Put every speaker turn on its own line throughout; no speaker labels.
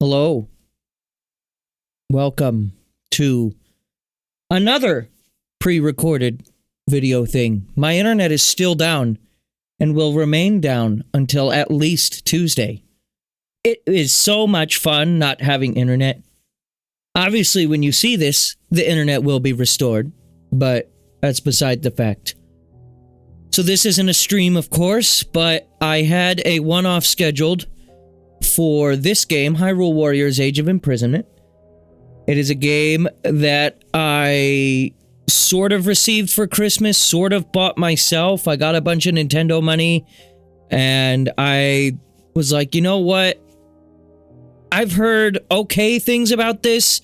Hello. Welcome to another pre-recorded video thing. My internet is still down and will remain down until at least Tuesday. It is so much fun not having internet. Obviously, when you see this, the internet will be restored, but that's beside the fact. So this isn't a stream, of course, but I had a one-off scheduled for this game, Hyrule Warriors Age of Imprisonment. It is a game that I sort of received for Christmas, sort of bought myself. I got a bunch of Nintendo money, and I was like, you know what? I've heard okay things about this,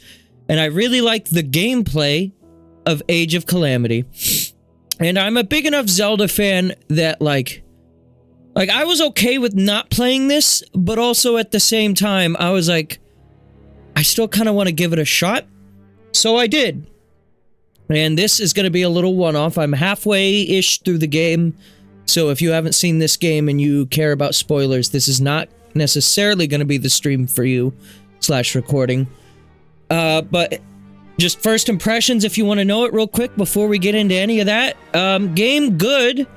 and I really like the gameplay of Age of Calamity. And I'm a big enough Zelda fan that, like, I was okay with not playing this, but also at the same time, I was like, I still kind of want to give it a shot. So I did. And this is going to be a little one-off. I'm halfway-ish through the game. So if you haven't seen this game and you care about spoilers, this is not necessarily going to be the stream for you, / recording. But just first impressions, if you want to know it real quick before we get into any of that. Game good.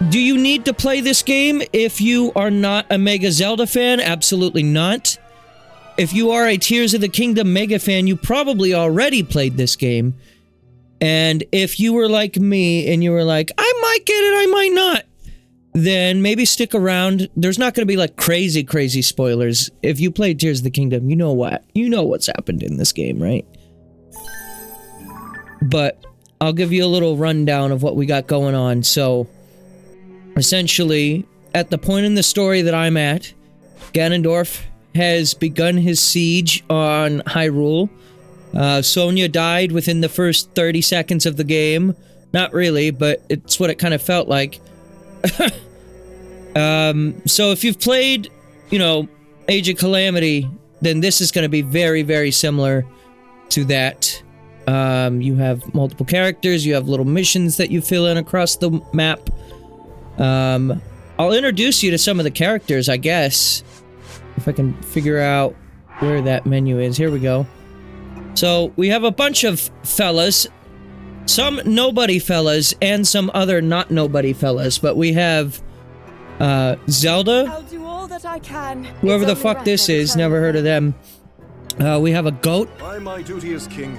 Do you need to play this game if you are not a Mega Zelda fan? Absolutely not. If you are a Tears of the Kingdom Mega fan, you probably already played this game. And if you were like me and you were like, I might get it, I might not, then maybe stick around. There's not going to be like crazy spoilers. If you played Tears of the Kingdom, you know what? You know what's happened in this game, right? But I'll give you a little rundown of what we got going on. So, essentially, at the point in the story that I'm at, Ganondorf has begun his siege on Hyrule. Sonia died within the first 30 seconds of the game. Not really, but it's what it kind of felt like. So if you've played, you know, Age of Calamity, then this is going to be very similar to that. You have multiple characters, you have little missions that you fill in across the map. I'll introduce you to some of the characters, I guess. If I can figure out where that menu is. Here we go. So, we have a bunch of fellas. Some nobody fellas, and some other not nobody fellas. But we have, Zelda.
I'll do all that I can.
Whoever the fuck this is, never heard of them. We have a goat.
By my duty as king,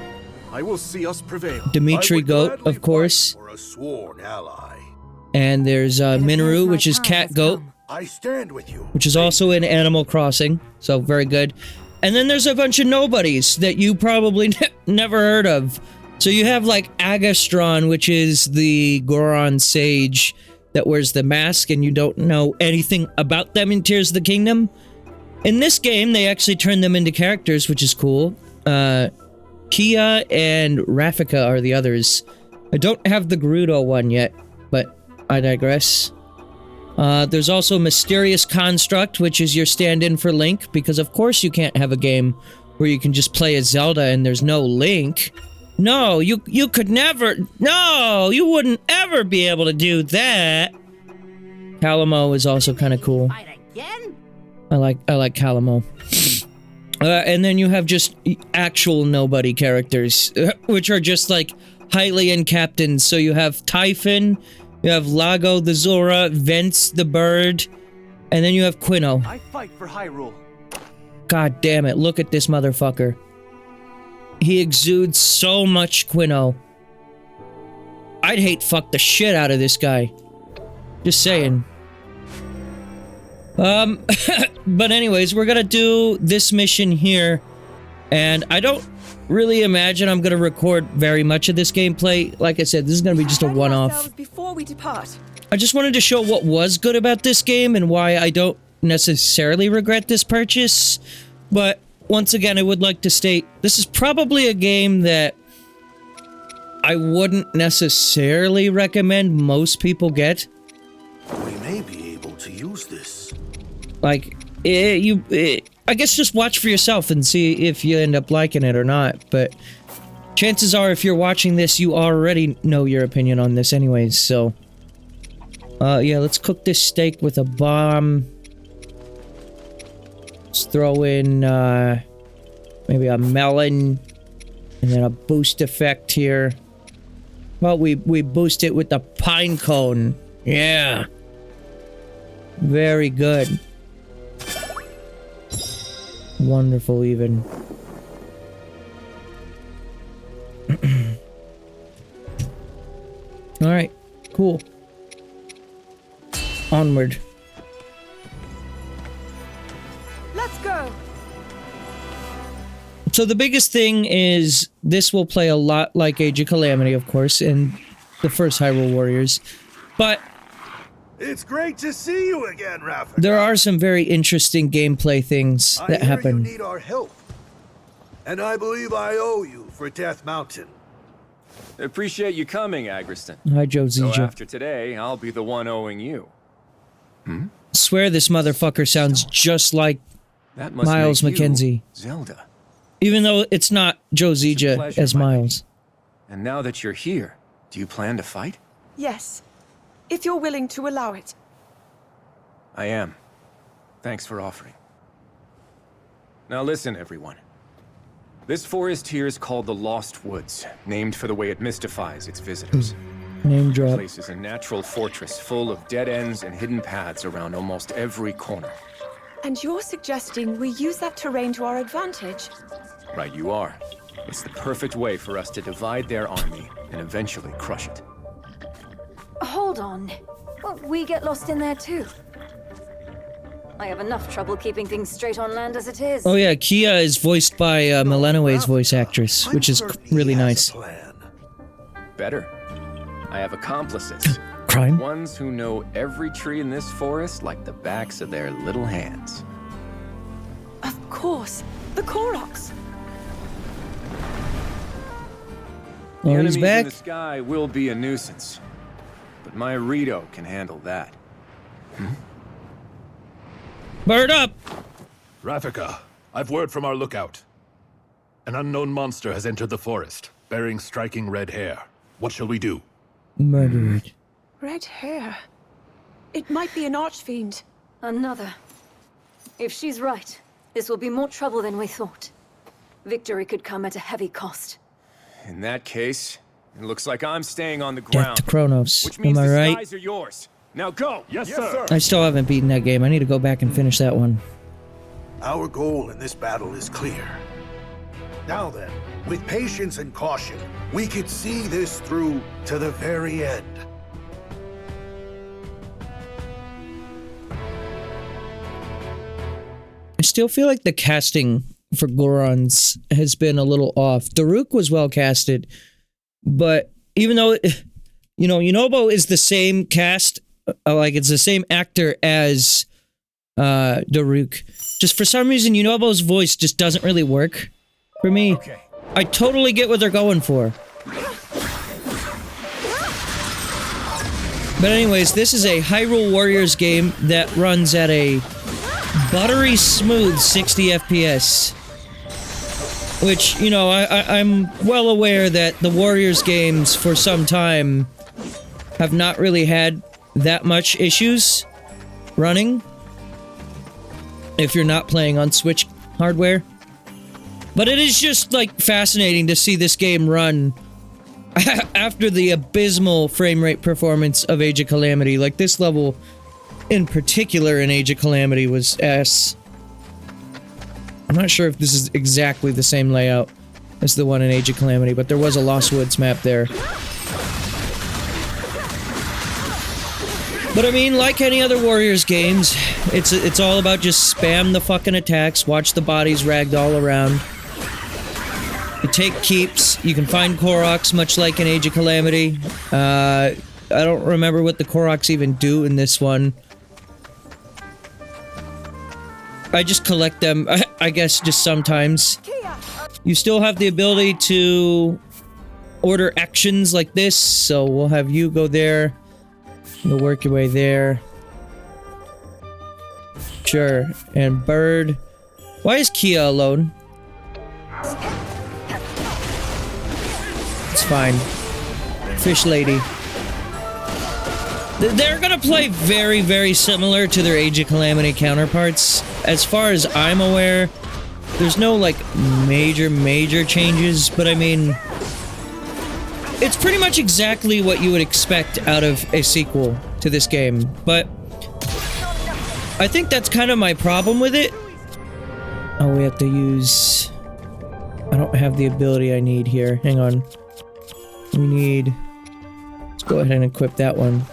I will see us prevail.
Dimitri Goat, of course.
For a sworn ally.
And there's Minoru, which is Cat Goat,
I stand with you.
which is also in Animal Crossing, so very good. And then there's a bunch of nobodies that you probably never heard of. So you have like Agastron, which is the Goron sage that wears the mask, and you don't know anything about them in Tears of the Kingdom. In this game, they actually turn them into characters, which is cool. Kia and Rafika are the others. I don't have the Gerudo one yet, but I digress. There's also Mysterious Construct, which is your stand-in for Link, because of course you can't have a game where you can just play as Zelda and there's no Link. No, you could never... No, you wouldn't ever be able to do that. Calamo is also kind of cool.
Fight again?
I like Calamo. And then you have just actual nobody characters, which are just like Hylian captains. So you have Typhon, you have Lago the Zora, Vents the bird, and then you have QUINO.
I fight for Hyrule.
God damn it, look at this motherfucker. He exudes so much QUINO. I'd hate fuck the shit out of this guy. Just saying. But anyways, we're gonna do this mission here, and I don't really imagine I'm gonna record very much of this gameplay. Like I said, this is gonna be just a one-off.
Before we depart.
I just wanted to show what was good about this game and why I don't necessarily regret this purchase. But once again, I would like to state, this is probably a game that I wouldn't necessarily recommend most people get.
We may be able to use this.
Like, I guess just watch for yourself and see if you end up liking it or not, but chances are if you're watching this, you already know your opinion on this anyways, so... yeah, let's cook this steak with a bomb. Let's throw in maybe a melon and then a boost effect here. Well, we boost it with the pine cone. Yeah. Very good. Wonderful even. Alright, cool. Onward.
Let's go.
So the biggest thing is this will play a lot like Age of Calamity, of course, in the first Hyrule Warriors. But
It's great to see you again, Rafika.
there are some very interesting gameplay things that
I hear
happen.
you need our help. And I believe I owe you for Death Mountain.
Appreciate you coming, Agriston.
Hi,
So
Josija.
after today, I'll be the one owing you.
Swear this motherfucker sounds just like
That must
Miles
make you
McKenzie.
Zelda.
Even though it's not Josija
pleasure,
as
my
Miles.
And now that you're here, do you plan to fight?
Yes. If you're willing to allow it.
I am. Thanks for offering. Now listen, everyone. This forest here is called the Lost Woods, named for the way it mystifies its visitors.
Name
The
drop.
place is a natural fortress full of dead ends and hidden paths around almost every corner.
And you're suggesting we use that terrain to our advantage?
Right you are. It's the perfect way for us to divide their army and eventually crush it.
Hold on. Won't we get lost in there too? I have enough trouble keeping things straight on land as it is.
Oh yeah, Kia is voiced by Melanoe's voice actress, which is really nice.
Plan.
Better. I have accomplices.
Crime?
Ones who know every tree in this forest like the backs of their little hands.
Of course. The Koroks.
The
Oh,
enemies
he's back?
in the sky will be a nuisance. But my Rito can handle that.
Bird up!
Rafika, I've word from our lookout. An unknown monster has entered the forest, bearing striking red hair. What shall we do?
Murdered.
Red hair. It might be an archfiend.
Another. If she's right, this will be more trouble than we thought. Victory could come at a heavy cost.
In that case, it looks like I'm staying on the
Death
ground.
to Kronos.
Which means
Am I
the
right?
skies are yours. Now go!
Yes, sir.
I still haven't beaten that game. I need to go back and finish that one.
Our goal in this battle is clear. Now then, with patience and caution, we could see this through to the very end.
I still feel like the casting for Gorons has been a little off. Daruk was well casted, but even though, you know, Yunobo is the same cast, like it's the same actor as Daruk, just for some reason Yunobo's voice just doesn't really work for me.
Okay.
I totally get what they're going for. But anyways, this is a Hyrule Warriors game that runs at a buttery smooth 60 FPS. Which, you know, I'm well aware that the Warriors games for some time have not really had that much issues running. If you're not playing on Switch hardware. But it is just, like, fascinating to see this game run after the abysmal frame rate performance of Age of Calamity. Like, this level in particular in Age of Calamity was ass. I'm not sure if this is exactly the same layout as the one in Age of Calamity, but there was a Lost Woods map there. But I mean, like any other Warriors games, it's all about just spam the fucking attacks, watch the bodies ragdoll around. You take keeps, you can find Koroks, much like in Age of Calamity. I don't remember what the Koroks even do in this one. I just collect them, I guess, just sometimes. You still have the ability to order actions like this, so we'll have you go there. You'll work your way there. Sure. And Bird. Why is Kia alone? It's fine. Fish lady. They're gonna play very, very similar to their Age of Calamity counterparts. As far as I'm aware, there's no, like, major changes, but I mean... It's pretty much exactly what you would expect out of a sequel to this game, but... I think that's kind of my problem with it. Oh, we have to use... I don't have the ability I need here. Hang on. We need... Let's go ahead and equip that one.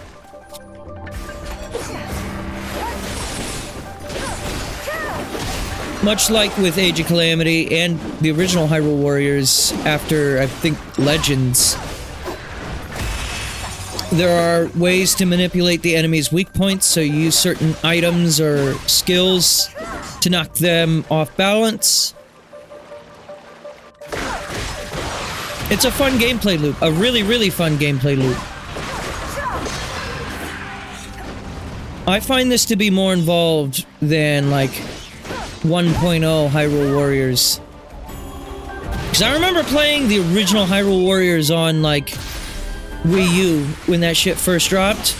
Much like with Age of Calamity and the original Hyrule Warriors after, I think, Legends, there are ways to manipulate the enemy's weak points, so you use certain items or skills to knock them off balance. It's a fun gameplay loop, a really, really fun gameplay loop. I find this to be more involved than, like, 1.0 Hyrule Warriors. Because I remember playing the original Hyrule Warriors on, like, Wii U when that shit first dropped.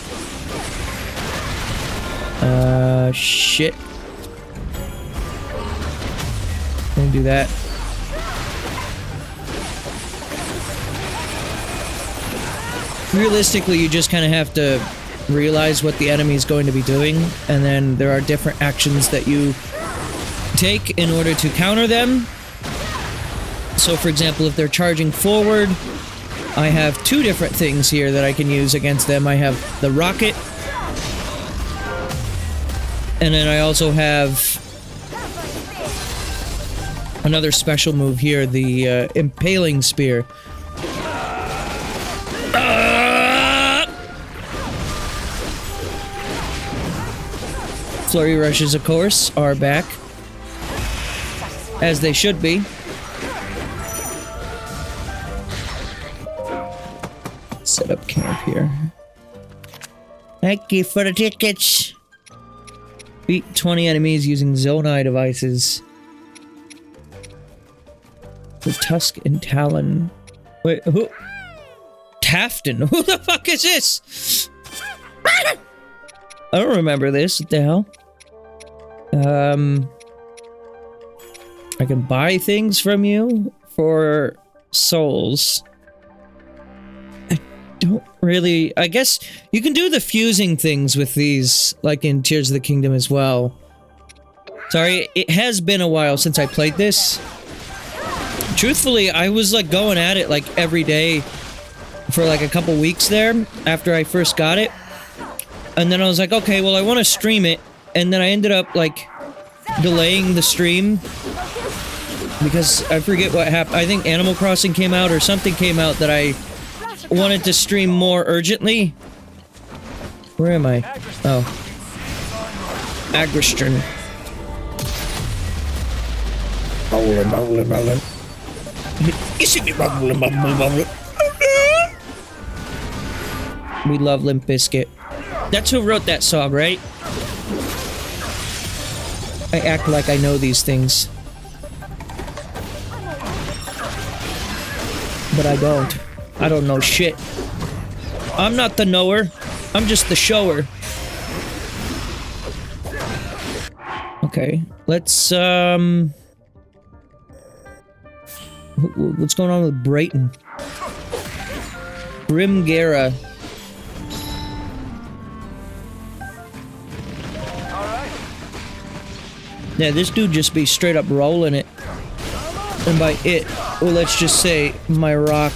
Shit. Let me do that. Realistically, you just kind of have to realize what the enemy is going to be doing, and then there are different actions that you take in order to counter them. So, for example, if they're charging forward, I have two different things here that I can use against them. I have the rocket, and then I also have another special move here, the impaling spear. Flurry rushes, of course, are back. As they should be. Set up camp here. Thank you for the tickets. Beat 20 enemies using Zonai devices. The Tusk and Talon. Wait, who? Tafton? Who the fuck is this? I don't remember this. What the hell? I can buy things from you for souls. I don't really... I guess you can do the fusing things with these, like in Tears of the Kingdom as well. Sorry, it has been a while since I played this. Truthfully, I was like going at it like every day for like a couple weeks there after I first got it. And then I was like, okay, well I want to stream it. And then I ended up like delaying the stream because I forget what happened. I think Animal Crossing came out or something came out that I wanted to stream more urgently. Where am I? Oh. Agristern. Rolling. We love Limp Bizkit. That's who wrote that song, right? I act like I know these things. But I don't. I don't know shit. I'm not the knower. I'm just the shower. Okay, let's, what's going on with Brayton? Grimgara. Yeah, this dude just be straight up rolling it. And by it, well, let's just say my rock.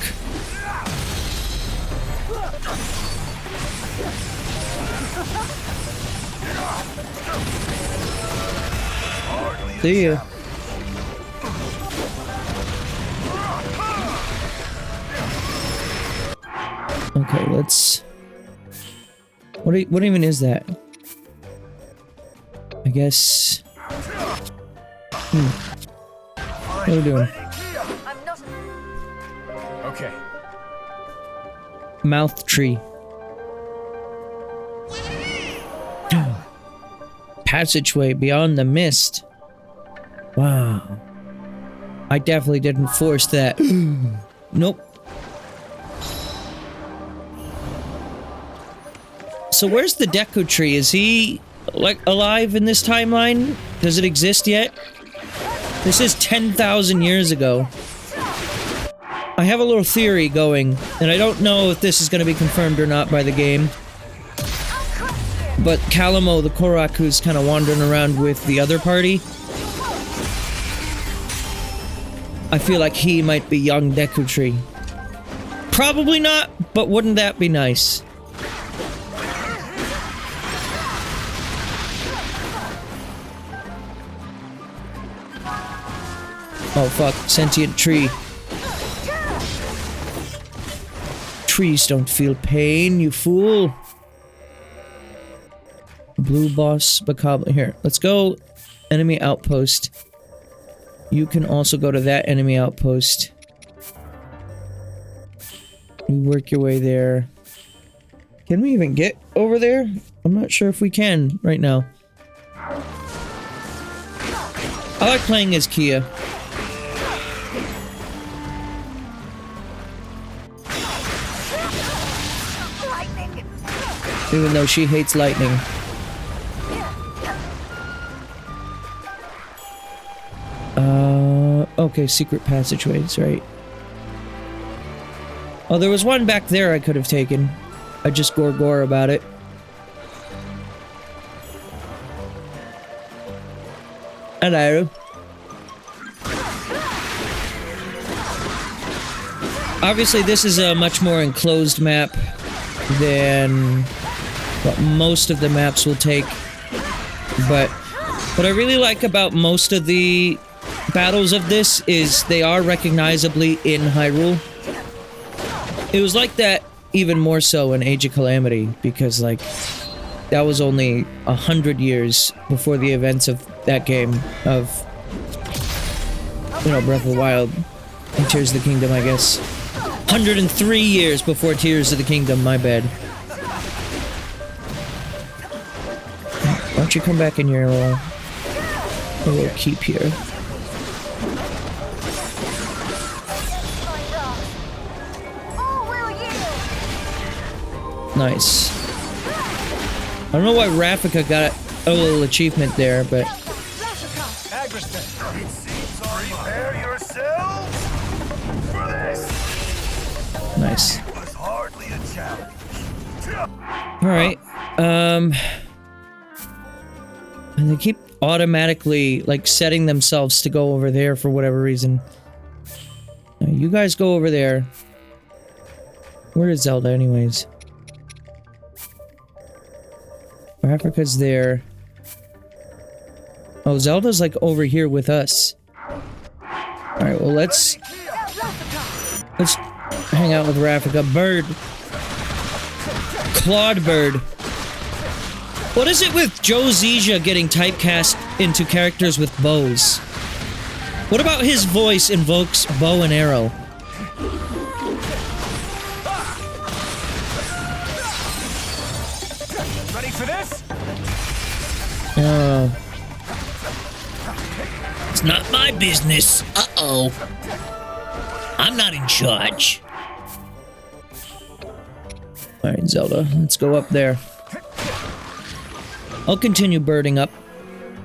See ya. Okay, let's... What even is that? I guess... What are we doing?
Okay.
Mouth tree. Passageway beyond the mist. Wow. I definitely didn't force that. Nope. So where's the Deku Tree? Is he, like, alive in this timeline? Does it exist yet? This is 10,000 years ago. I have a little theory going, and I don't know if this is going to be confirmed or not by the game. But Kalamo, the Korok, who's kind of wandering around with the other party, I feel like he might be young Deku Tree. Probably not, but wouldn't that be nice? Oh fuck, sentient tree. Trees don't feel pain, you fool. Blue boss, Bakabla. Here, let's go enemy outpost. You can also go to that enemy outpost. You work your way there. Can we even get over there? I'm not sure if we can right now. I like playing as Kia. Even though she hates lightning. Okay, secret passageways, right. Oh, there was one back there I could have taken. I just gore about it. Hello. Obviously, this is a much more enclosed map than what most of the maps will take. But what I really like about most of the battles of this is they are recognizably in Hyrule. It was like that even more so in Age of Calamity, because like that was only 100 years before the events of that game of, you know, Breath of the Wild and Tears of the Kingdom, I guess. 103 years before Tears of the Kingdom, my bad. Why don't you come back in your little keep here? Nice. I don't know why Rafika got a little achievement there, but...
Prepare yourselves for this.
Nice.
It was hardly a challenge.
Alright, and they keep automatically, like, setting themselves to go over there for whatever reason. Now, you guys go over there. Where is Zelda, anyways? Africa's there. Oh, Zelda's, like, over here with us. Alright, well, let's hang out with Rafika. Bird. Claude Bird. What is it with Joe Zizia getting typecast into characters with bows? What about his voice invokes bow and arrow?
Ready for this?
It's not my business. Uh-oh. I'm not in charge. Alright, Zelda, let's go up there. I'll continue birding up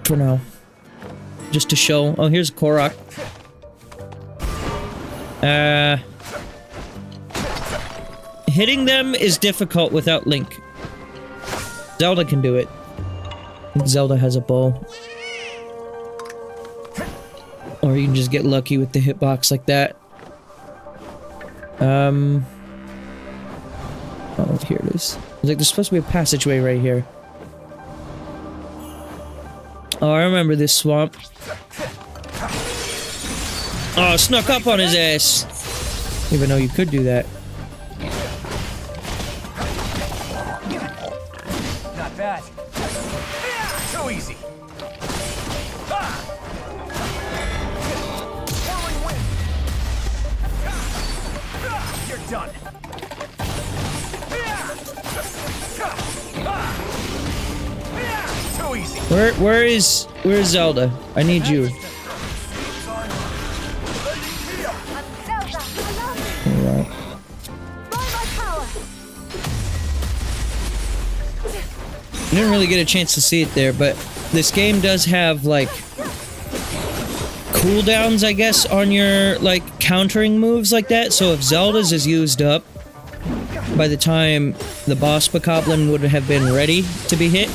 for now. Just to show. Oh, here's Korok. Hitting them is difficult without Link. Zelda can do it. I think Zelda has a bow. Or you can just get lucky with the hitbox like that. Oh, here it is. Like, there's supposed to be a passageway right here. Oh, I remember this swamp. Oh, snuck up on his ass. Even though you could do that.
Not bad. Too easy. You're done. Too easy.
Where's Zelda? I need you. Alright. I didn't really get a chance to see it there, but this game does have, like, cooldowns, I guess, on your, like, countering moves like that. So if Zelda's is used up, by the time the boss bokoblin would have been ready to be hit,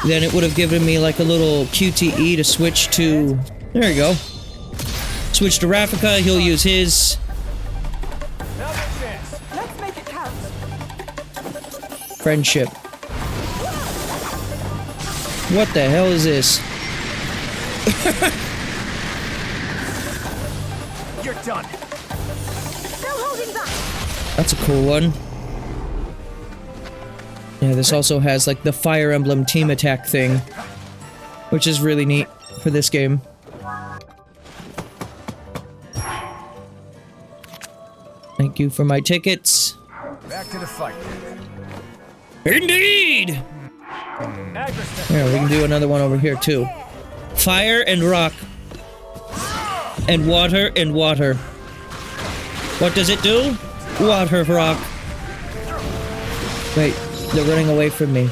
then it would have given me, like, a little QTE to switch to... There you go. Switch to Rafika, he'll use his...
Let's make it count.
Friendship. What the hell is this?
You're done.
No holding back.
That's a cool one. Yeah, this also has, like, the Fire Emblem team attack thing, which is really neat for this game. Thank you for my tickets.
Back to the fight.
Indeed! Yeah, we can do another one over here, too. Fire and rock. And water and water. What does it do? Water rock. Wait, they're running away from me.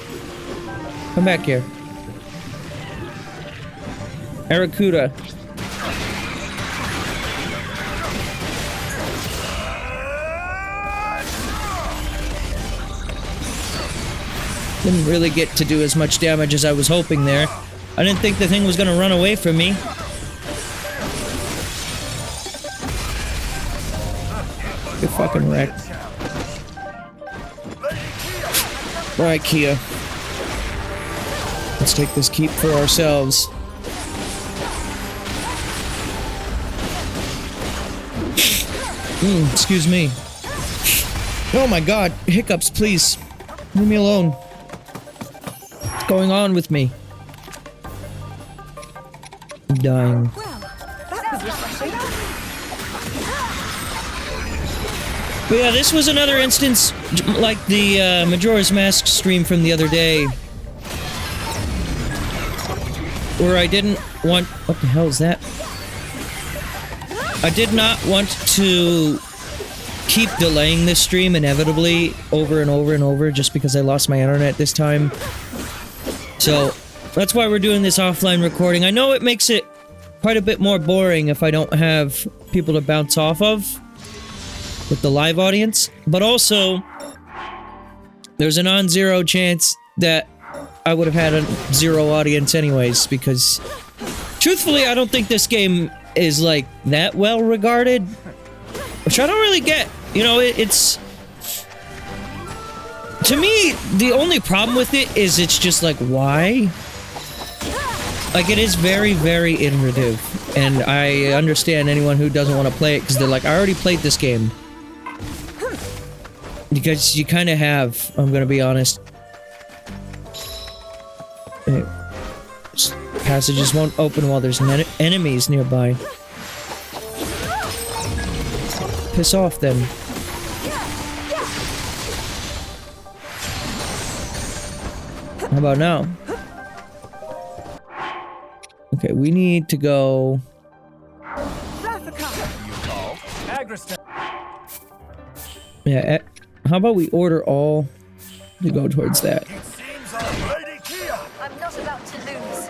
Come back here. Aracuda. Didn't really get to do as much damage as I was hoping there. I didn't think the thing was gonna run away from me. You're fucking wrecked. Alright, Kia. Let's take this keep for ourselves. Excuse me. Oh my god, hiccups, please. Leave me alone. What's going on with me? I'm dying. But yeah, this was another instance, like the Majora's Mask stream from the other day, where I didn't want... What the hell is that? I did not want to keep delaying this stream inevitably over and over and over just because I lost my internet this time. So, that's why we're doing this offline recording. I know it makes it quite a bit more boring if I don't have people to bounce off of with the live audience, but also there's a non-zero chance that I would have had a zero audience anyways, because truthfully I don't think this game is like that well regarded, which I don't really get. You know, it's to me the only problem with it is it's just like, why? Like, it is very, very iterative, and I understand anyone who doesn't want to play it because they're like, I already played this game. Because you kind of have, I'm gonna be honest. Passages won't open while there's enemies nearby. Piss off, then. How about now? Okay, we need to go... Yeah, how about we order all to go towards that?
I'm not about to lose.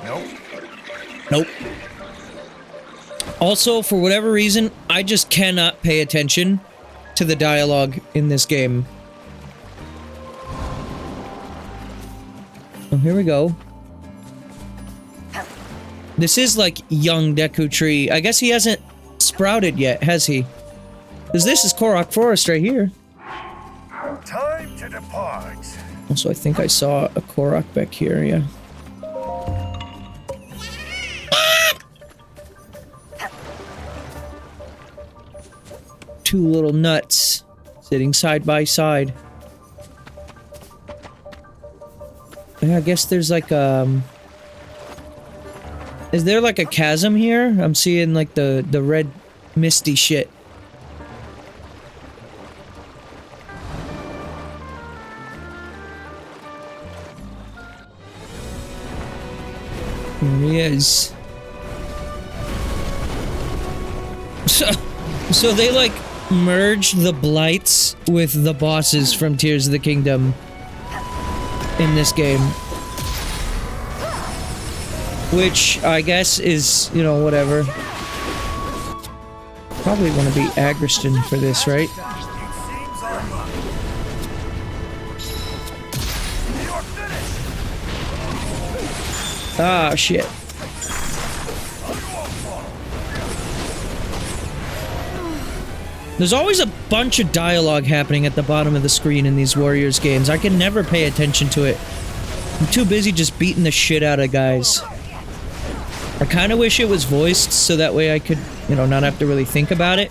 Nope. Also, for whatever reason, I just cannot pay attention to the dialogue in this game. Oh, here we go. This is like young Deku Tree. I guess he hasn't sprouted yet, has he? Because this is Korok Forest right here.
Time to depart.
Also, I think I saw a Korok back here, yeah. Two little nuts sitting side by side. Yeah, I guess there's like is there like a chasm here? I'm seeing like the red misty shit. There he is. So they like merge the blights with the bosses from Tears of the Kingdom in this game. which I guess is, you know, whatever. Probably want to be Agriston for this, right? Ah, shit. There's always a bunch of dialogue happening at the bottom of the screen in these Warriors games. I can never pay attention to it. I'm too busy just beating the shit out of guys. I kind of wish it was voiced so that way I could, you know, not have to really think about it.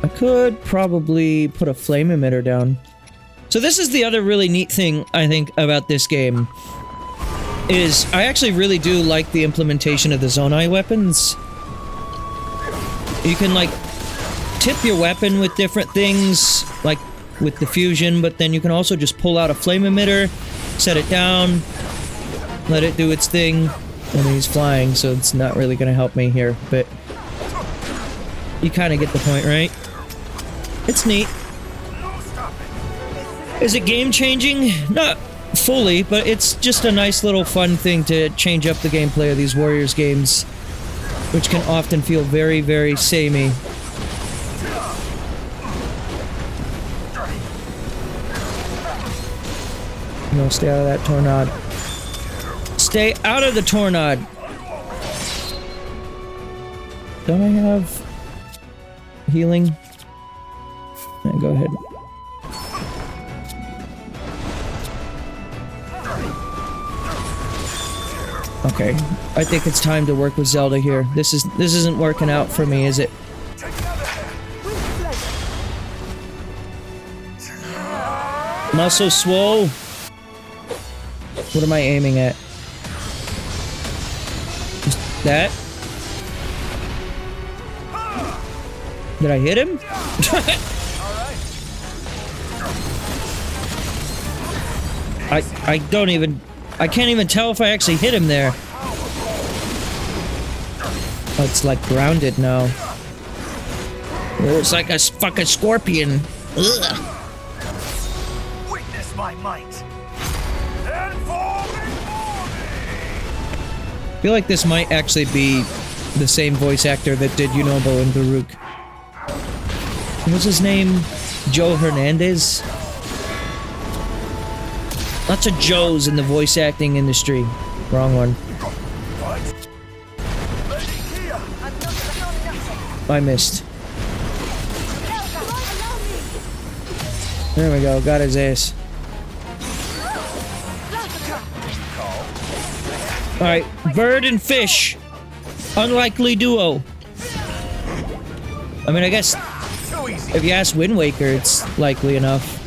I could probably put a flame emitter down. So this is the other really neat thing, I think, about this game. Is I actually really do like the implementation of the Zonai weapons. You can, like, tip your weapon with different things, like with the fusion, but then you can also just pull out a flame emitter, set it down, let it do its thing, and he's flying, so it's not really gonna help me here, but you kind of get the point, right? It's neat. Is it game-changing? Not fully, but it's just a nice little fun thing to change up the gameplay of these Warriors games, which can often feel very, very samey. No, stay out of that tornado. Stay out of the tornado! Don't I have healing? Yeah, go ahead. Okay, I think it's time to work with Zelda here. This isn't working out for me, is it? Muscle swole. What am I aiming at? Just that? Did I hit him? I don't even... I can't even tell if I actually hit him there. Oh, it's like grounded now. It's like a fucking scorpion. Ugh.
Witness my might.
I feel like this might actually be the same voice actor that did Yunobo and Baruch. What was his name? Joe Hernandez? Lots of Joes in the voice acting industry. Wrong one. I missed. There we go, got his ass. Alright, bird and fish. Unlikely duo. I mean, I guess if you ask Wind Waker, it's likely enough.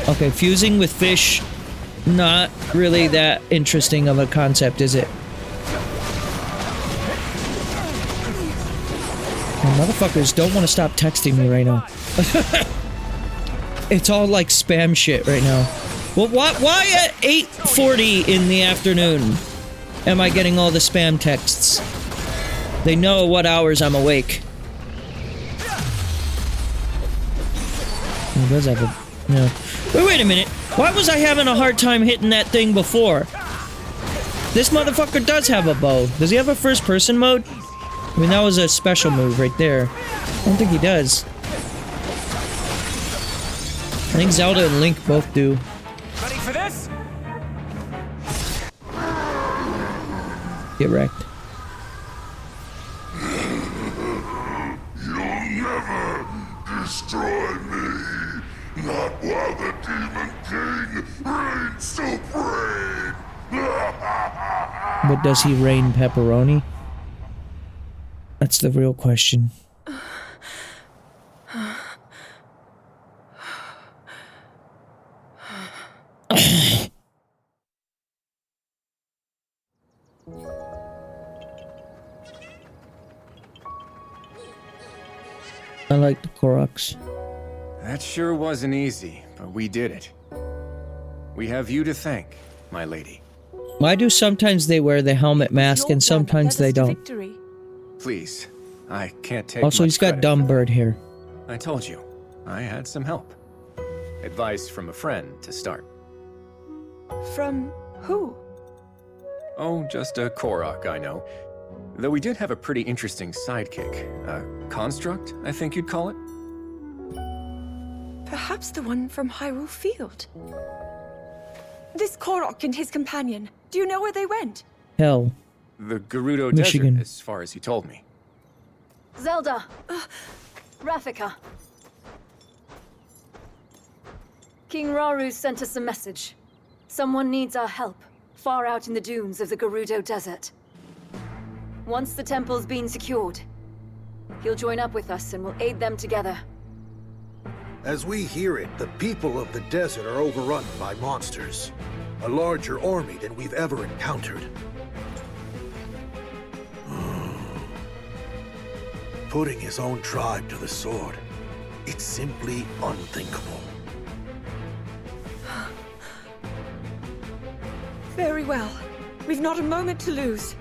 Okay, fusing with fish, not really that interesting of a concept, is it? Motherfuckers don't want to stop texting me right now. It's all like spam shit right now. Well, why at 8:40 in the afternoon am I getting all the spam texts? They know what hours I'm awake. He does have a... No. Wait a minute. Why was I having a hard time hitting that thing before? This motherfucker does have a bow. Does he have a first-person mode? I mean, that was a special move right there. I don't think he does. I think Zelda and Link both do.
Ready for this?
Get wrecked.
You'll never destroy me. Not while the Demon King reigns supreme.
But does he rain pepperoni? That's the real question. I like the Koroks.
That sure wasn't easy, but we did it. We have you to thank, my lady.
Why do sometimes they wear the helmet mask and sometimes they don't?
Victory.
Please, I can't take
Also,
much
he's got
credit
dumb
for
bird hair.
that. I told you, I had some help. Advice from a friend to start.
From who?
Oh, just a Korok, I know. Though we did have a pretty interesting sidekick. A construct, I think you'd call it.
Perhaps the one from Hyrule Field. This Korok and his companion. Do you know where they went?
Hell.
The Gerudo
Michigan.
Desert, as far as he told me.
Zelda! Rafika. King Rauru sent us a message. Someone needs our help, far out in the dunes of the Gerudo Desert. Once the temple's been secured, he'll join up with us and we'll aid them together.
As we hear it, the people of the desert are overrun by monsters. A larger army than we've ever encountered. Putting his own tribe to the sword. It's simply unthinkable.
Very well. We've not a moment to lose.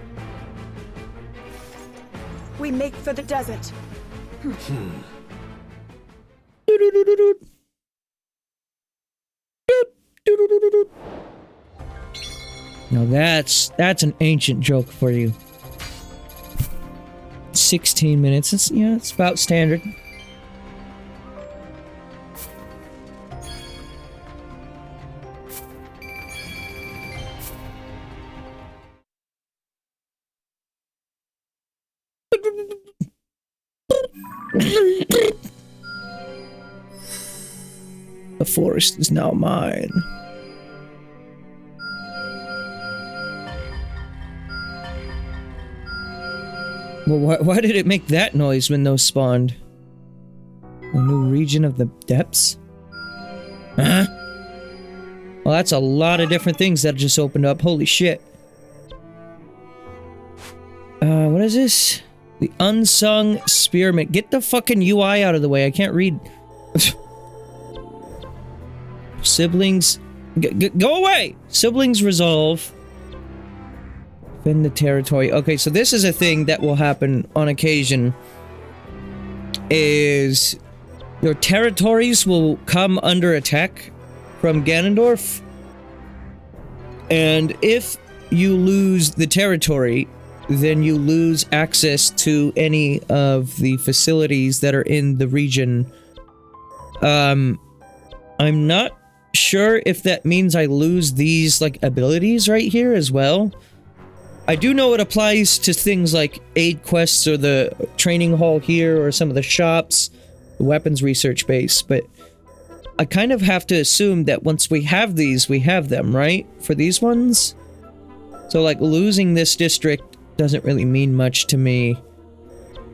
We make for the desert.
Now that's an ancient joke for you. 16 minutes. It's about standard. The forest is now mine. Well, why did it make that noise when those spawned? A new region of the depths? Huh? Well, that's a lot of different things that just opened up. Holy shit. What is this? The unsung spearmint. Get the fucking UI out of the way. I can't read. Siblings. Go away! Siblings resolve. Defend the territory. Okay, so this is a thing that will happen on occasion. Is your territories will come under attack from Ganondorf. And if you lose the territory, then you lose access to any of the facilities that are in the region. I'm not sure if that means I lose these, like, abilities right here as well. I do know it applies to things like aid quests or the training hall here or some of the shops, the weapons research base, but I kind of have to assume that once we have these, we have them, right? For these ones? So, like, losing this district doesn't really mean much to me.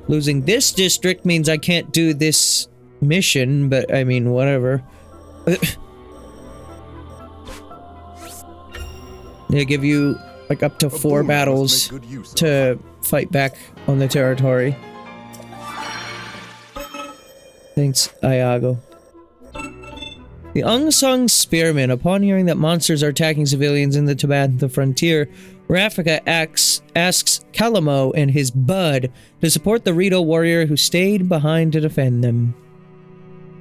Losing this district means I can't do this mission, but I mean, whatever. They give you like up to 4 battles to fight back on the territory. Thanks, Iago. The unsung spearman. Upon hearing that monsters are attacking civilians in the Tabantha frontier, Rafika asks Calamo and his bud to support the Rito warrior who stayed behind to defend them.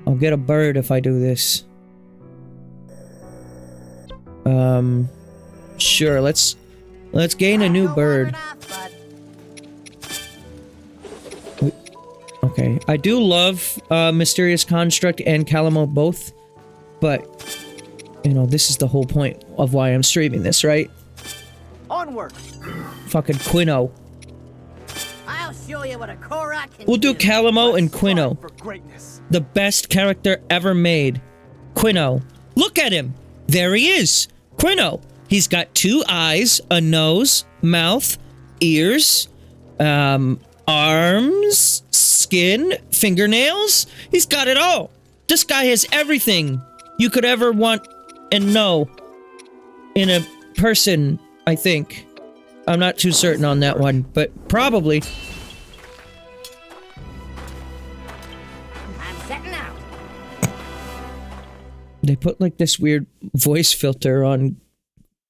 I'll get a bird if I do this. Sure, let's gain a new bird. Okay, I do love Mysterious Construct and Calamo both, but you know, this is the whole point of why I'm streaming this, right?
Onward.
Fucking QUINO.
I'll show you what a Korok can
We'll do Calamo and QUINO.
For greatness.
The best character ever made. QUINO. Look at him! There he is! QUINO! He's got 2 eyes, a nose, mouth, ears, arms, skin, fingernails. He's got it all. This guy has everything you could ever want and know in a person, I think. I'm not too certain on that one, but probably.
I'm setting out.
They put like this weird voice filter on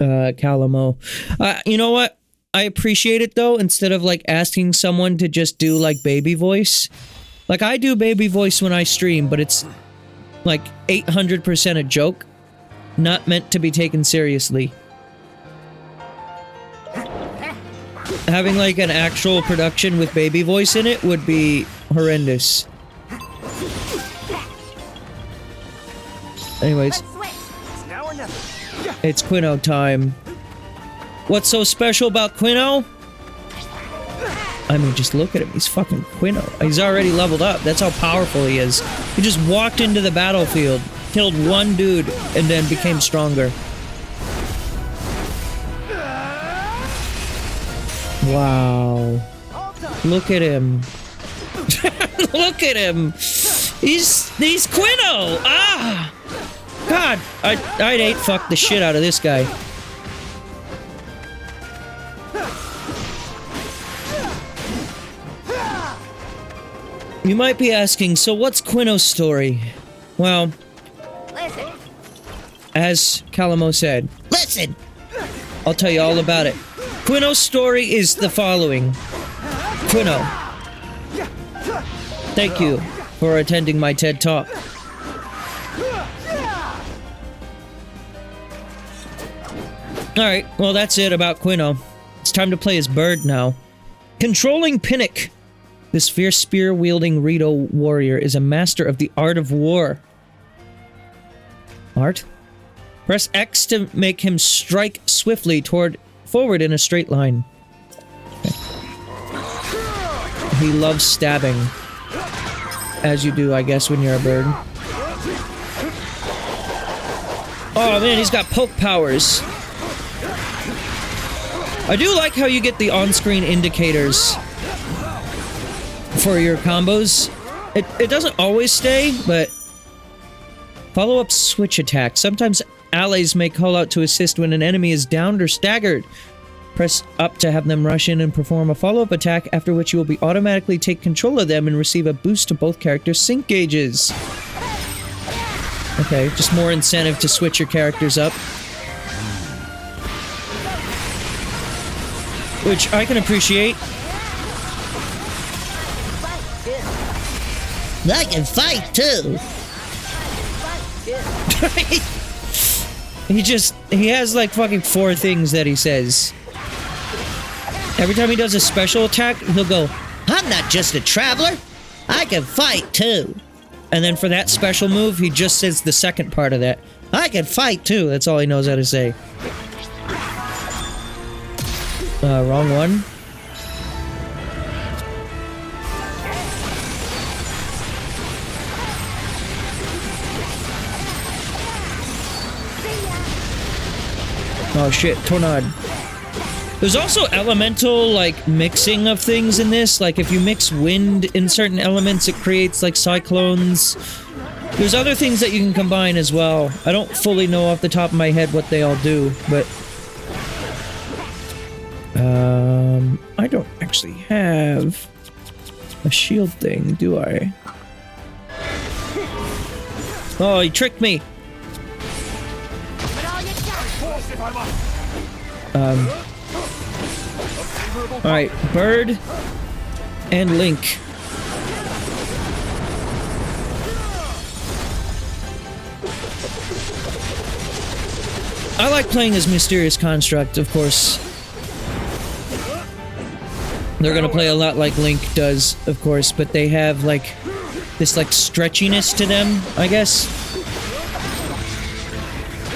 Calamo. You know what? I appreciate it though, instead of like asking someone to just do like baby voice. Like I do baby voice when I stream, but it's like 800% a joke, not meant to be taken seriously. Having like an actual production with baby voice in it would be horrendous. Anyways, it's QUINO time. What's so special about QUINO? I mean, just look at him. He's fucking QUINO. He's already leveled up. That's how powerful he is. He just walked into the battlefield, killed one dude, and then became stronger. Wow. Look at him. Look at him. He's QUINO. Ah! God, I'd hate fuck the shit out of this guy. You might be asking, so what's QUINO's story? Well,
Listen.
as Calamo said,
Listen.
I'll tell you all about it. QUINO's story is the following. QUINO, thank you for attending my TED Talk. Alright, well that's it about QUINO. It's time to play as Bird now. Controlling Pinnock. This fierce spear-wielding Rito warrior is a master of the art of war. Art? Press X to make him strike swiftly forward in a straight line. Okay. He loves stabbing. As you do, I guess, when you're a bird. Oh man, he's got poke powers. I do like how you get the on-screen indicators for your combos. It doesn't always stay, but follow-up switch attack. Sometimes allies may call out to assist when an enemy is downed or staggered. Press up to have them rush in and perform a follow-up attack, after which you will be automatically take control of them and receive a boost to both characters' sync gauges. Okay, just more incentive to switch your characters up. Which I can appreciate.
I can fight too.
He has like fucking 4 things that he says. Every time he does a special attack, he'll go,
I'm not just a traveler. I can fight too.
and then for that special move, he just says the second part of that. I can fight too. That's all he knows how to say. Wrong one. Oh shit, Tornado. There's also elemental, like, mixing of things in this. Like, if you mix wind in certain elements, it creates, like, cyclones. There's other things that you can combine as well. I don't fully know off the top of my head what they all do, but... I don't actually have a shield thing, do I? Oh, he tricked me! Alright, Bird and Link. I like playing as Mysterious Construct, of course. They're gonna play a lot like Link does, of course, but they have, like, this, like, stretchiness to them, I guess.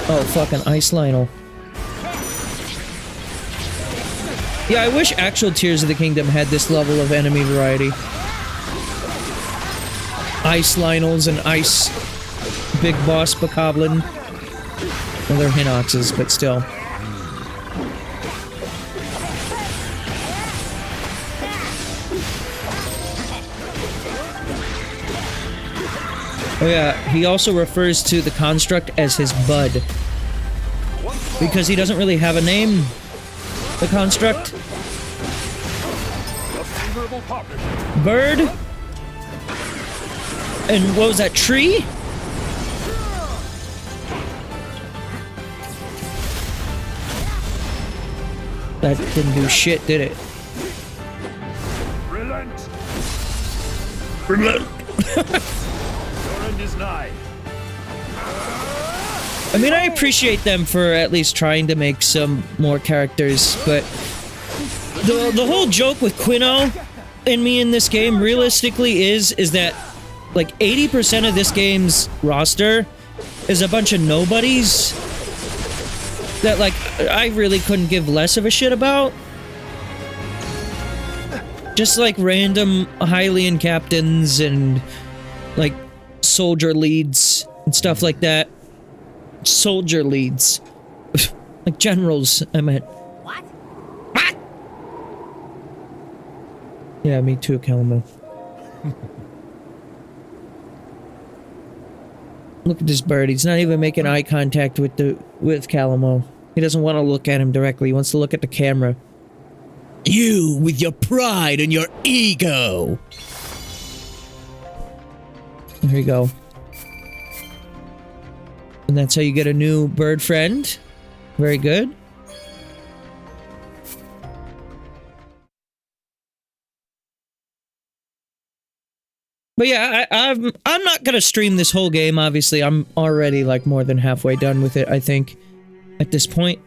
Oh, fucking Ice Lionel. Yeah, I wish actual Tears of the Kingdom had this level of enemy variety. Ice Lionels and Ice Big Boss Bokoblin. Well, they're Hinoxes, but still. Oh yeah, he also refers to the construct as his bud. Because he doesn't really have a name, the construct. Bird. And what was that, tree? That didn't do shit, did it?
Relent!
Relent!
Your end is nigh.
I mean, I appreciate them for at least trying to make some more characters, but the whole joke with QUINO and me in this game realistically is that like 80% of this game's roster is a bunch of nobodies that like I really couldn't give less of a shit about. Just like random Hylian captains and like soldier leads and stuff like that. Soldier leads. Like generals, I meant.
What?
What? Yeah, me too, Calamo. Look at this bird. He's not even making eye contact with Calamo. He doesn't want to look at him directly. He wants to look at the camera. You with your pride and your ego. There you go. And that's how you get a new bird friend. Very good. But yeah, I'm not gonna stream this whole game, obviously. I'm already like more than halfway done with it, I think, at this point.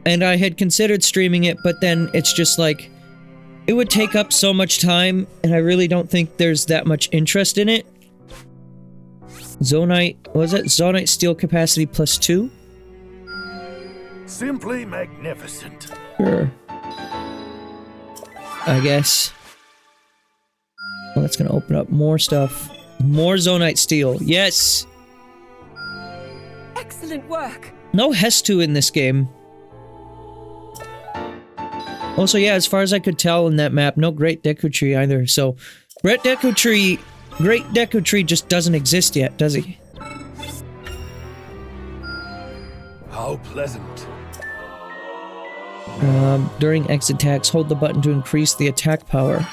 And I had considered streaming it, but then it's just like, it would take up so much time, and I really don't think there's that much interest in it. Zonite, what was it? Zonite steel capacity +2?
Simply magnificent.
Sure. I guess. Well, that's gonna open up more stuff. More Zonite steel. Yes!
Excellent work.
No Hestu in this game. Also, yeah, as far as I could tell in that map, no Great Deku Tree either, so... Great Deku Tree just doesn't exist yet, does he?
How pleasant.
During X attacks, hold the button to increase the attack power.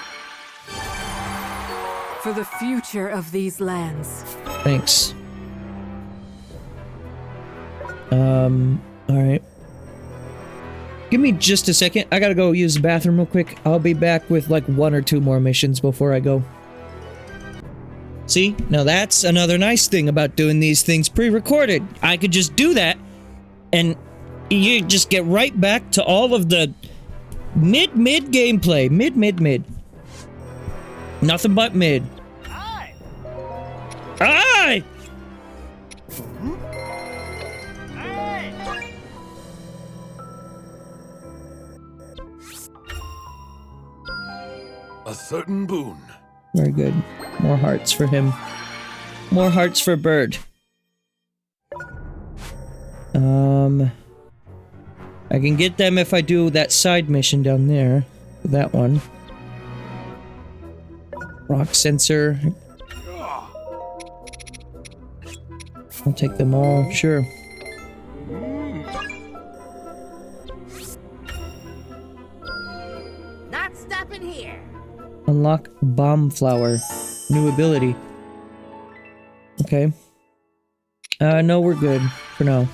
For the future of these lands.
Thanks. Alright. Give me just a second. I gotta go use the bathroom real quick. I'll be back with like 1 or 2 more missions before I go. See? Now that's another nice thing about doing these things pre-recorded. I could just do that, and you just get right back to all of the mid gameplay. Mid. Nothing but mid. Aye! Aye!
A certain boon.
Very good. More hearts for him. More hearts for Bird. I can get them if I do that side mission down there. That one. Rock sensor. I'll take them all, sure.
Not stopping here.
Unlock Bomb Flower. New ability. Okay. No, we're good for now.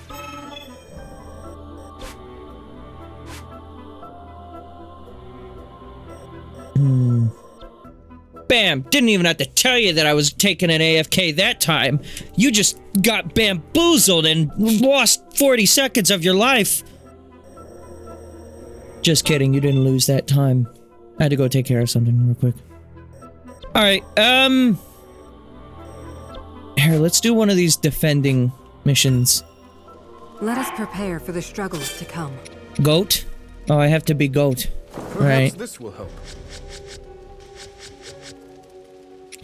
Bam! Didn't even have to tell you that I was taking an AFK that time. You just got bamboozled and lost 40 seconds of your life. Just kidding, you didn't lose that time. I had to go take care of something real quick. Alright, here, let's do one of these defending missions.
Let us prepare for the struggles to come.
Goat? Oh, I have to be goat.
Perhaps
Right.
this will help.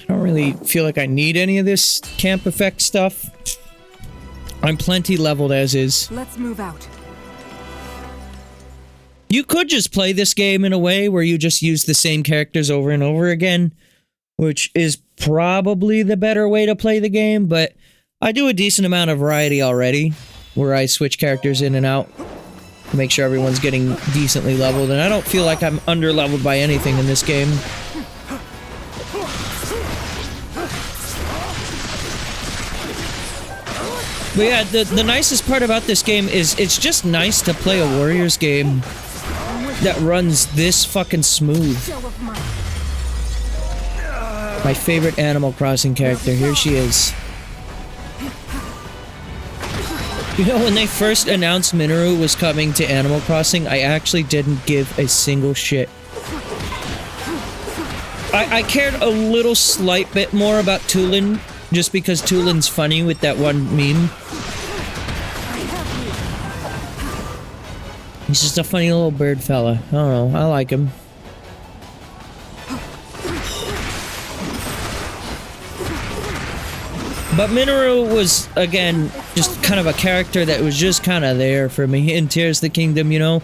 I don't really feel like I need any of this camp effect stuff. I'm plenty leveled as is.
Let's move out.
You could just play this game in a way where you just use the same characters over and over again, which is probably the better way to play the game, but I do a decent amount of variety already, where I switch characters in and out to make sure everyone's getting decently leveled, and I don't feel like I'm under-leveled by anything in this game. But yeah, the nicest part about this game is it's just nice to play a Warriors game that runs this fucking smooth. My favorite Animal Crossing character, here she is. You know, when they first announced Minoru was coming to Animal Crossing, I actually didn't give a single shit. I cared a little slight bit more about Tulin, just because Tulin's funny with that one meme. He's just a funny little bird fella. I don't know, I like him. But Minoru was, again, just kind of a character that was just kind of there for me in Tears of the Kingdom, you know?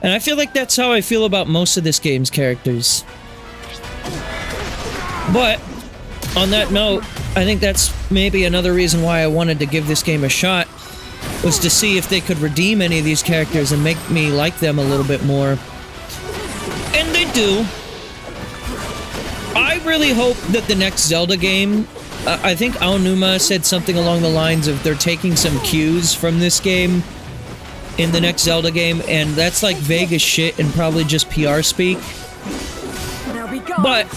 And I feel like that's how I feel about most of this game's characters. But, on that note, I think that's maybe another reason why I wanted to give this game a shot, was to see if they could redeem any of these characters and make me like them a little bit more. And they do. I really hope that the next Zelda game, I think Aonuma said something along the lines of they're taking some cues from this game in the next Zelda game, and that's like vague as shit and probably just PR speak. But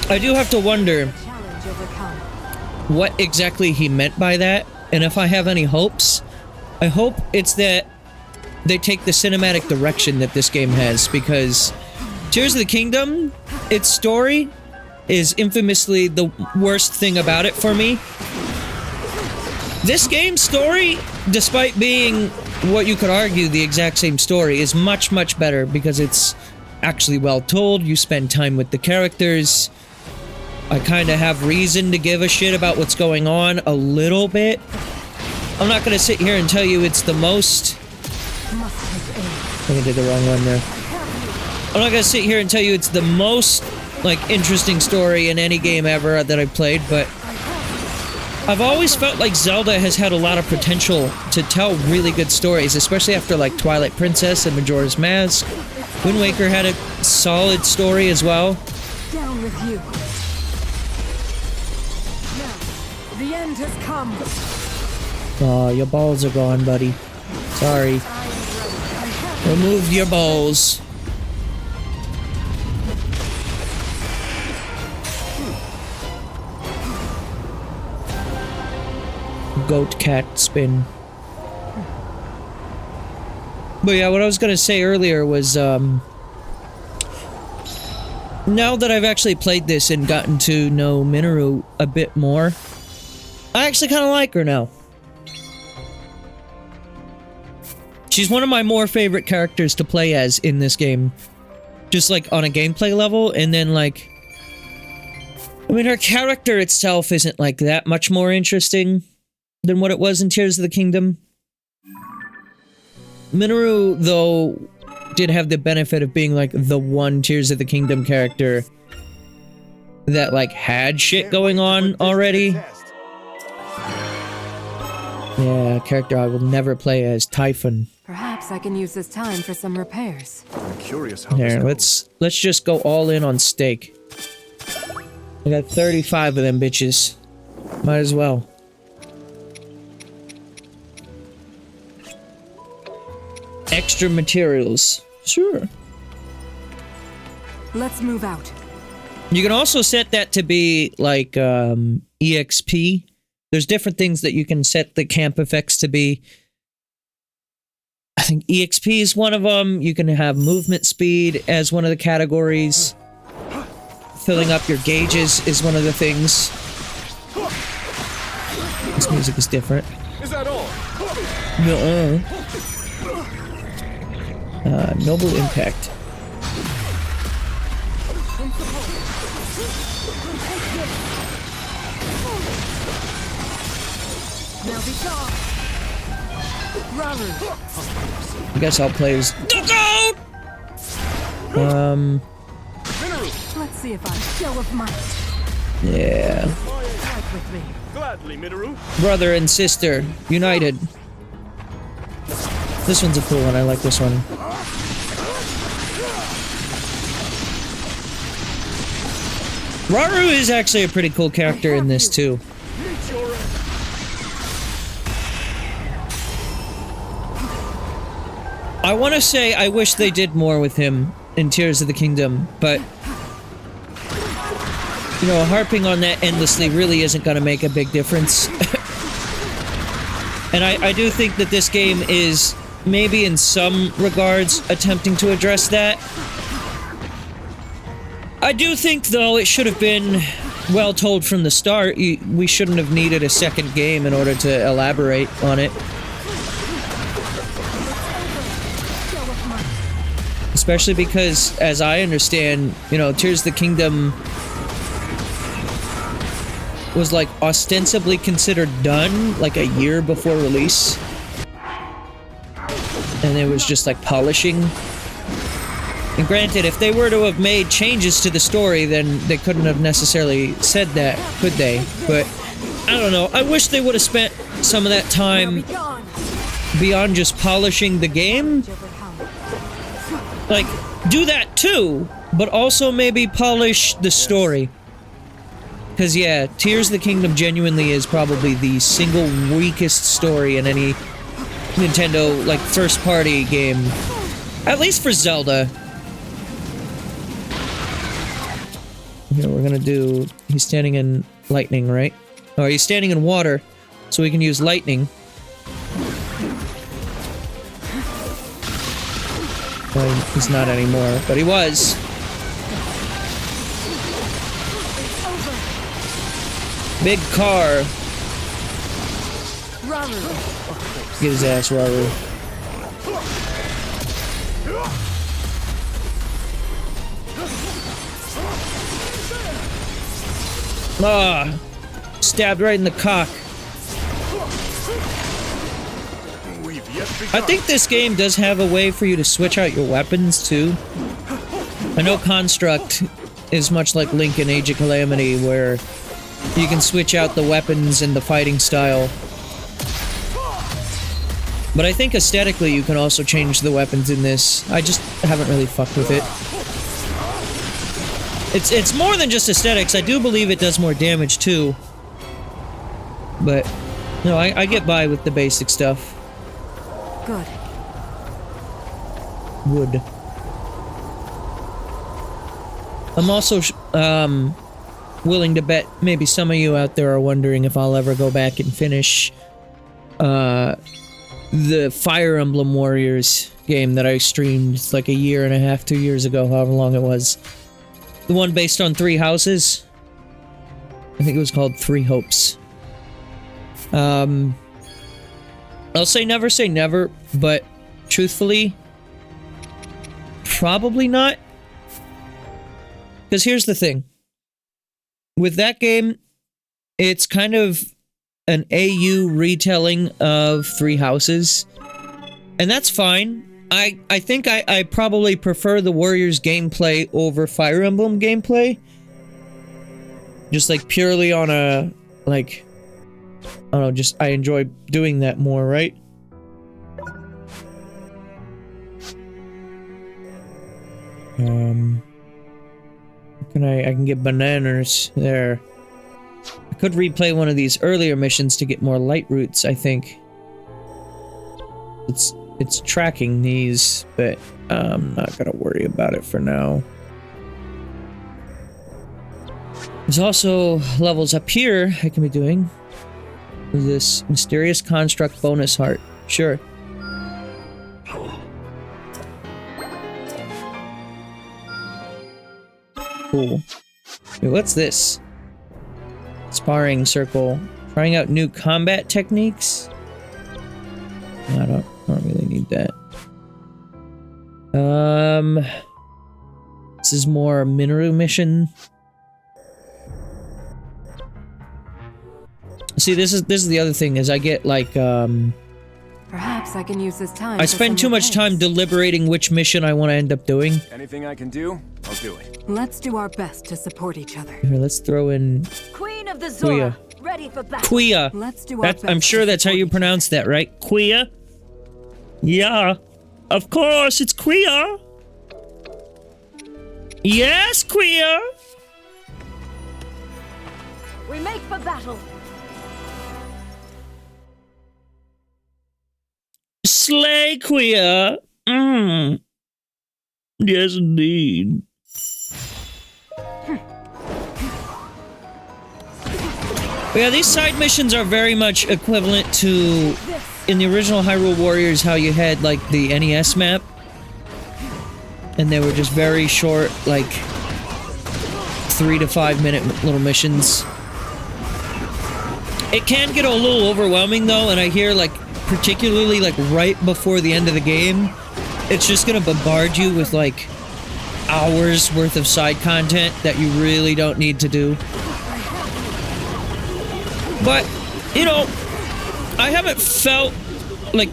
I do have to wonder what exactly he meant by that, and if I have any hopes, I hope it's that they take the cinematic direction that this game has, because Tears of the Kingdom, its story, is infamously the worst thing about it for me. This game's story, despite being what you could argue the exact same story, is much, much better because it's actually well told. You spend time with the characters. I kind of have reason to give a shit about what's going on a little bit. I'm not going to sit here and tell you it's the most... I think I did the wrong one there. I'm not going to sit here and tell you it's the most, like, interesting story in any game ever that I've played, but I've always felt like Zelda has had a lot of potential to tell really good stories, especially after, like, Twilight Princess and Majora's Mask. Wind Waker had a solid story as well.
Down with you. Now, the end has come.
Aw, your balls are gone, buddy. Sorry. Remove your balls. Goat cat spin. But yeah, what I was gonna say earlier was, now that I've actually played this and gotten to know Minoru a bit more, I actually kind of like her now. She's one of my more favorite characters to play as in this game. Just like on a gameplay level, and then like... I mean, her character itself isn't like that much more interesting than what it was in Tears of the Kingdom. Minoru, though, did have the benefit of being like the one Tears of the Kingdom character that like had shit going on already. Yeah, a character I will never play as, Typhon.
Perhaps I can use this time for some repairs.
I'm curious how
Here, let's just go all in on steak. I got 35 of them bitches. Might as well. Extra materials. Sure.
Let's move out.
You can also set that to be like EXP. There's different things that you can set the camp effects to be. I think EXP is one of them. You can have movement speed as one of the categories. Filling up your gauges is one of the things. This music is different.
Is that all?
Noble Impact.
Now be gone.
I guess I'll play as Goat!
Let's see if I show of might.
Yeah.
Fight with me.
Gladly, Minoru.
Brother and sister, united. This one's a cool one, I like this one. Rauru is actually a pretty cool character in this too. I want to say I wish they did more with him in Tears of the Kingdom, but you know, harping on that endlessly really isn't going to make a big difference. And I do think that this game is maybe in some regards attempting to address that. I do think, though, it should have been well told from the start. We shouldn't have needed a second game in order to elaborate on it. Especially because, as I understand, you know, Tears of the Kingdom was, like, ostensibly considered done, like, a year before release. And it was just, like, polishing. And granted, if they were to have made changes to the story, then they couldn't have necessarily said that, could they? But, I don't know. I wish they would have spent some of that time beyond just polishing the game. Like, do that too, but also maybe polish the story. Because, yeah, Tears of the Kingdom genuinely is probably the single weakest story in any Nintendo, like, first-party game. At least for Zelda. Here, we're gonna do... He's standing in lightning, right? Oh, he's standing in water, so we can use lightning. Well, he's not anymore, but he was. Big car. Get his ass, Raru. Ah! Stabbed right in the cock. I think this game does have a way for you to switch out your weapons, too. I know Construct is much like Link in Age of Calamity, where you can switch out the weapons and the fighting style. But I think aesthetically you can also change the weapons in this. I just haven't really fucked with it. It's more than just aesthetics. I do believe it does more damage, too. But, no, I get by with the basic stuff.
Good.
Wood. I'm also, willing to bet maybe some of you out there are wondering if I'll ever go back and finish, the Fire Emblem Warriors game that I streamed like a year and a half, 2 years ago, however long it was. The one based on 3 houses. I think it was called 3 Hopes. I'll say never, but truthfully, probably not. Because here's the thing. With that game, it's kind of an AU retelling of 3 Houses. And that's fine. I think I probably prefer the Warriors gameplay over Fire Emblem gameplay. Just like purely on a, like, I don't know, just I enjoy doing that more, right? I can get bananas there. I could replay one of these earlier missions to get more light roots, I think. It's tracking these, but I'm not gonna worry about it for now. There's also levels up here I can be doing. This mysterious construct bonus heart. Sure. Cool. Wait, what's this? Sparring circle. Trying out new combat techniques? No, I don't really need that. This is more Minoru mission. See, this is the other thing, is I get like,
Perhaps I can use this time.
I spend too much time deliberating which mission I want to end up doing.
Anything I can do, I'll do it.
Let's do our best to support each other.
Here, let's throw in
Queen of the Zora, ready for battle.
Quia.
Let's do our best.
I'm sure that's how you pronounce that, right? Quia? Yeah. Of course, it's Quia. Yes, Quia.
We make for battle.
Slay, Quia. Yes, indeed. Yeah, these side missions are very much equivalent to, in the original Hyrule Warriors, how you had, like, the NES map. And they were just very short, like, 3 to 5 minute little missions. It can get a little overwhelming, though, and I hear, like, particularly, like, right before the end of the game, it's just gonna bombard you with, like, hours worth of side content that you really don't need to do. But, you know, I haven't felt, like,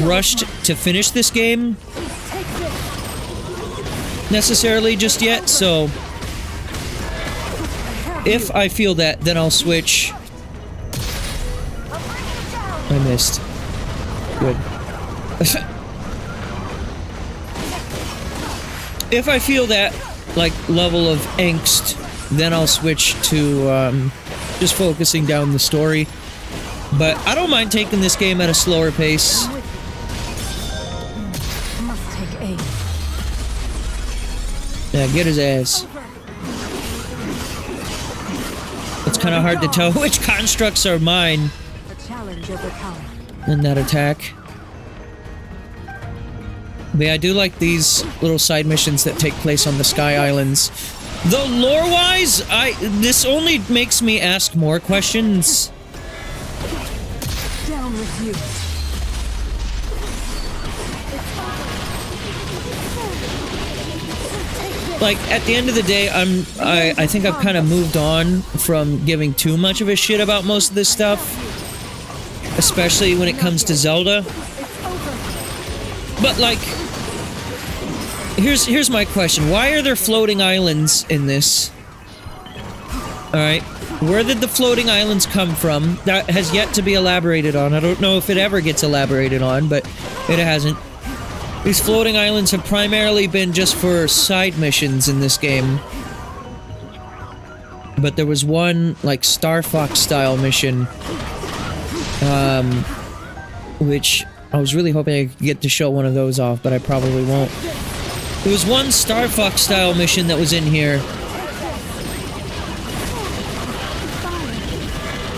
rushed to finish this game necessarily just yet, so if I feel that, then I'll switch. I missed. Good. If I feel that, like, level of angst, then I'll switch to, just focusing down the story. But I don't mind taking this game at a slower pace.
Must take aim.
Yeah, get his ass. It's kind of hard to tell which constructs are mine
A challenge overpowered.
in that attack. But yeah, I do like these little side missions that take place on the Sky Islands. Though lore-wise, this only makes me ask more questions.
Down with you.
Like, at the end of the day, I think I've kind of moved on from giving too much of a shit about most of this stuff. Especially when it comes to Zelda. But, like, here's my question. Why are there floating islands in this? Alright. Where did the floating islands come from? That has yet to be elaborated on. I don't know if it ever gets elaborated on, but it hasn't. These floating islands have primarily been just for side missions in this game. But there was one, like, Star Fox style mission, which I was really hoping I could get to show one of those off, but I probably won't. There was one Star Fox style mission that was in here.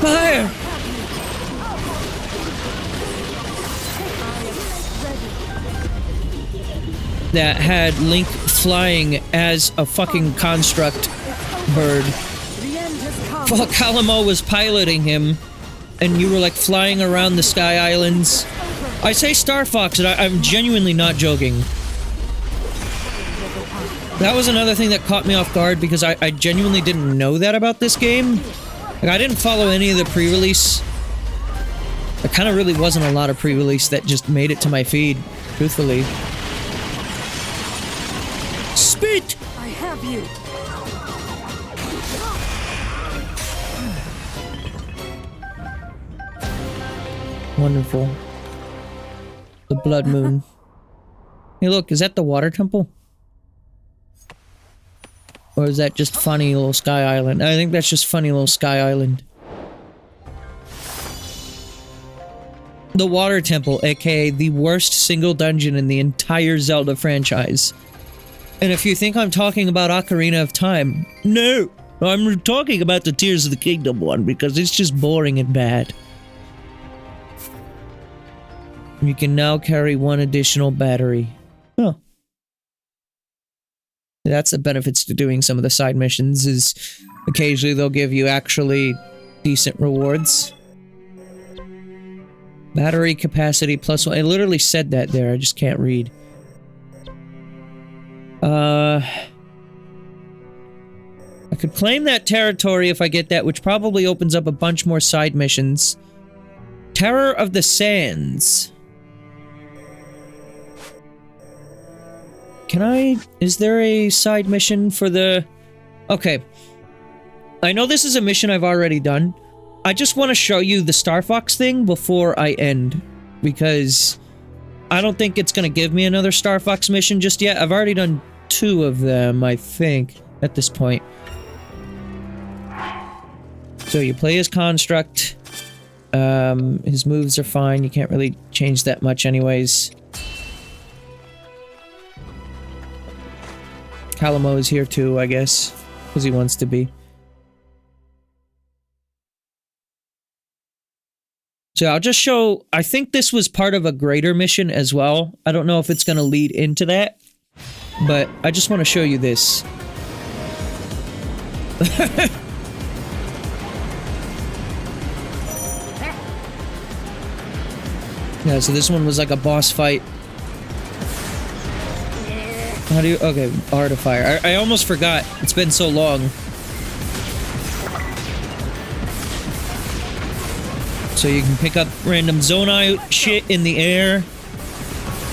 Fire! That had Link flying as a fucking construct bird. While Kalamo was piloting him, and you were like flying around the Sky Islands. I say Star Fox, and I'm genuinely not joking. That was another thing that caught me off guard because I genuinely didn't know that about this game. Like, I didn't follow any of the pre-release. There kind of really wasn't a lot of pre-release that just made it to my feed, truthfully. Spit!
I have you.
Wonderful. The Blood Moon. Hey, look, is that the water temple? Or is that just funny little Sky Island? I think that's just funny little Sky Island. The Water Temple, aka the worst single dungeon in the entire Zelda franchise. And if you think I'm talking about Ocarina of Time, no! I'm talking about the Tears of the Kingdom one, because it's just boring and bad. You can now carry one additional battery. Huh. That's the benefits to doing some of the side missions, is occasionally they'll give you actually decent rewards. Battery capacity plus one. I literally said that there, I just can't read. I could claim that territory if I get that, which probably opens up a bunch more side missions. Terror of the Sands. Can I... Is there a side mission for the... Okay. I know this is a mission I've already done. I just want to show you the Star Fox thing before I end. Because I don't think it's going to give me another Star Fox mission just yet. I've already done 2 of them, I think, at this point. So you play as Construct. His moves are fine. You can't really change that much anyways. Calamo is here too, I guess, because he wants to be. So I'll just show, I think this was part of a greater mission as well. I don't know if it's going to lead into that, but I just want to show you this. Yeah, so this one was like a boss fight. How do you... Okay, Art of Fire. I almost forgot. It's been so long. So you can pick up random Zonai shit in the air,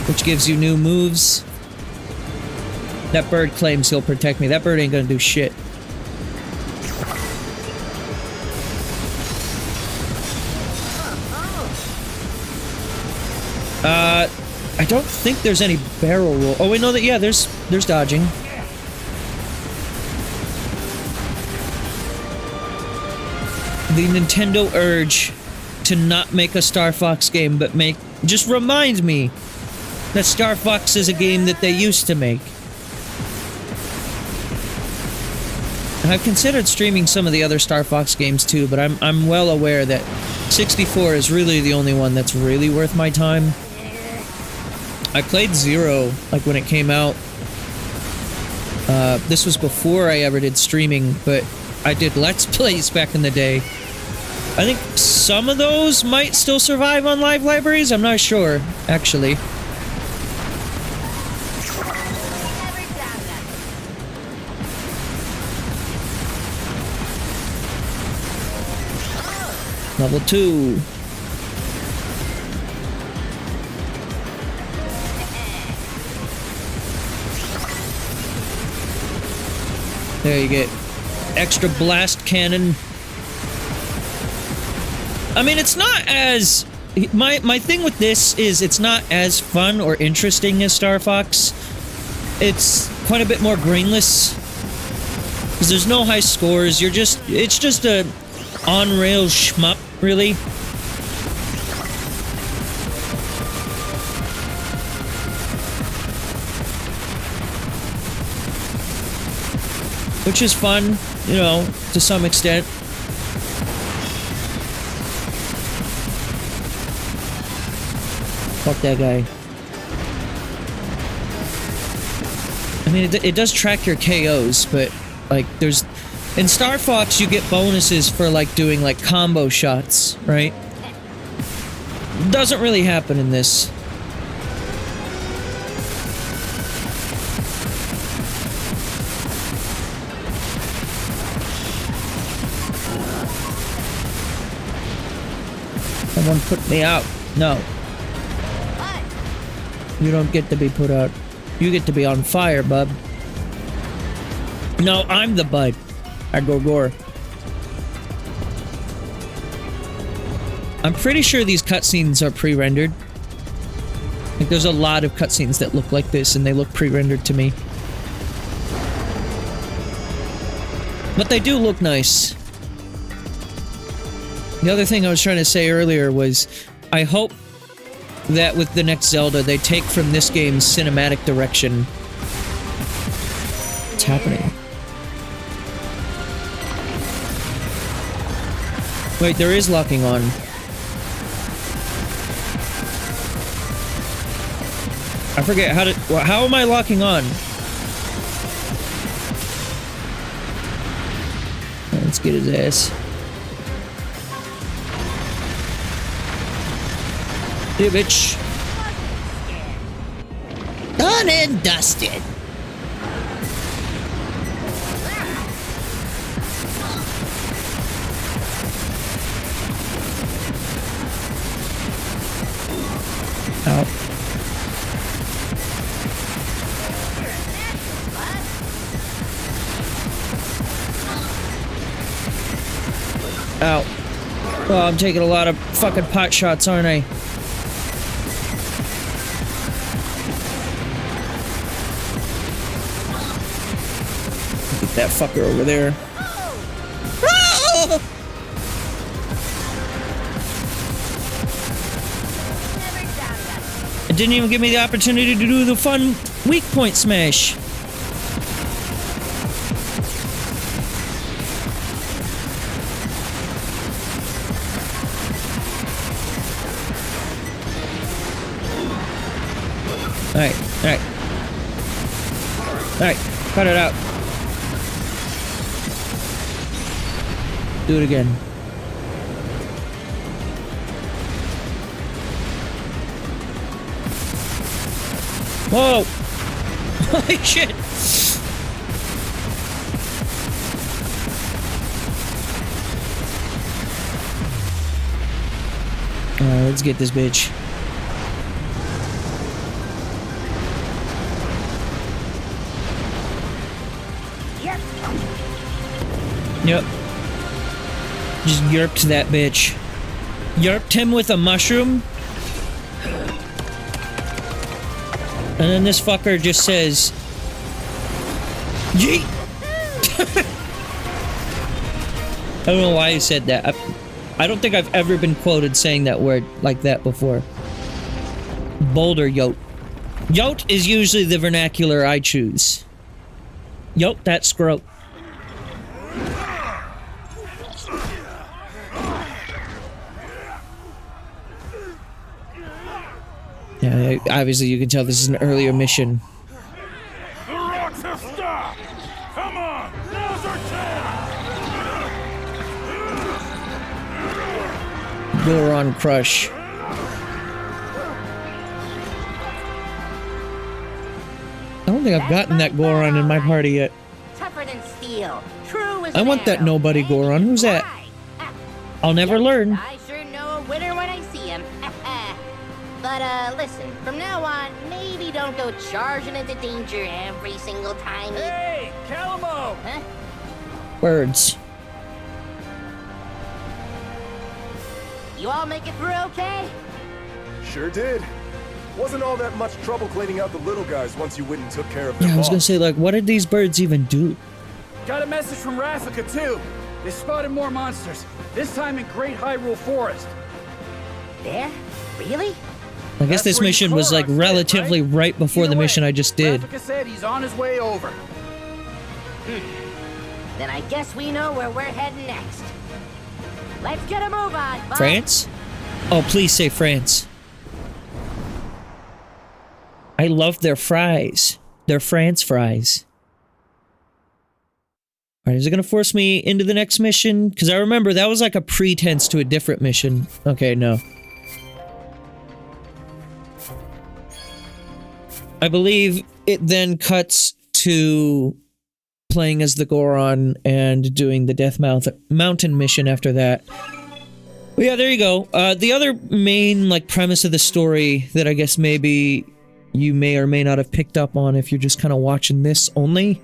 which gives you new moves. That bird claims he'll protect me. That bird ain't gonna do shit. I don't think there's any barrel roll. Oh, wait, no, yeah, there's dodging. The Nintendo urge to not make a Star Fox game, but just remind me that Star Fox is a game that they used to make. And I've considered streaming some of the other Star Fox games too, but I'm well aware that 64 is really the only one that's really worth my time. I played Zero, like, when it came out. This was before I ever did streaming, but I did Let's Plays back in the day. I think some of those might still survive on live libraries. I'm not sure, actually. Level 2. There you get extra blast cannon. I mean, it's not as... My thing with this is it's not as fun or interesting as Star Fox. It's quite a bit more brainless. Because there's no high scores. It's just a on-rails shmup, really. Which is fun, you know, to some extent. Fuck that guy. I mean, it does track your KOs, but, like, there's... In Star Fox, you get bonuses for, like, doing, like, combo shots, right? Doesn't really happen in this. Someone put me out. No. You don't get to be put out. You get to be on fire, bub. No, I'm the bud. I go gore. I'm pretty sure these cutscenes are pre-rendered. Like, there's a lot of cutscenes that look like this, and they look pre-rendered to me. But they do look nice. The other thing I was trying to say earlier was, I hope that with the next Zelda, they take from this game's cinematic direction. What's happening? Wait, there is locking on. I forget how am I locking on? Let's get his ass. Hey, bitch.
Done and dusted.
Ow. Ow. Oh, I'm taking a lot of fucking pot shots, aren't I? Get that fucker over there.
Oh!
It didn't even give me the opportunity to do the fun weak point smash. Alright, alright. Alright, cut it out. Do it again. Whoa! Holy shit! Let's get this bitch. Yep. Just yerped that bitch. Yerped him with a mushroom. And then this fucker just says... Yeet! I don't know why he said that. I don't think I've ever been quoted saying that word like that before. Boulder yote. Yote is usually the vernacular I choose. Yote that scrote. Yeah, obviously you can tell this is an earlier mission.
The rocks have stopped! Come on! Now's our chance!
Goron Crush. I don't think I've gotten that Goron in my party yet.
Tougher than steel. True as
I want that nobody Goron. Who's that? I'll never learn.
I sure know a winner when I see him. But, listen, from now on, maybe don't go charging into danger every single time you...
Hey, Calamo!
Huh?
Birds.
You all make it through okay?
Sure did. Wasn't all that much trouble cleaning out the little guys once you went and took care of them.
Yeah, I was gonna say, like, what did these birds even do?
Got a message from Rafika, too. They spotted more monsters, this time in Great Hyrule Forest.
There? Really?
I guess this mission was, like, relatively right before the mission I just did.
Rafika said he's on his way over.
Then I guess we know where we're heading next. Let's get a move on, bud.
France? Oh, please say France. I love their fries. Their France fries. Alright, is it gonna force me into the next mission? Because I remember that was like a pretense to a different mission. Okay, no. I believe it then cuts to playing as the Goron and doing the Death Mountain mission after that. But yeah, there you go. The other main, like, premise of the story that I guess maybe you may or may not have picked up on if you're just kind of watching this only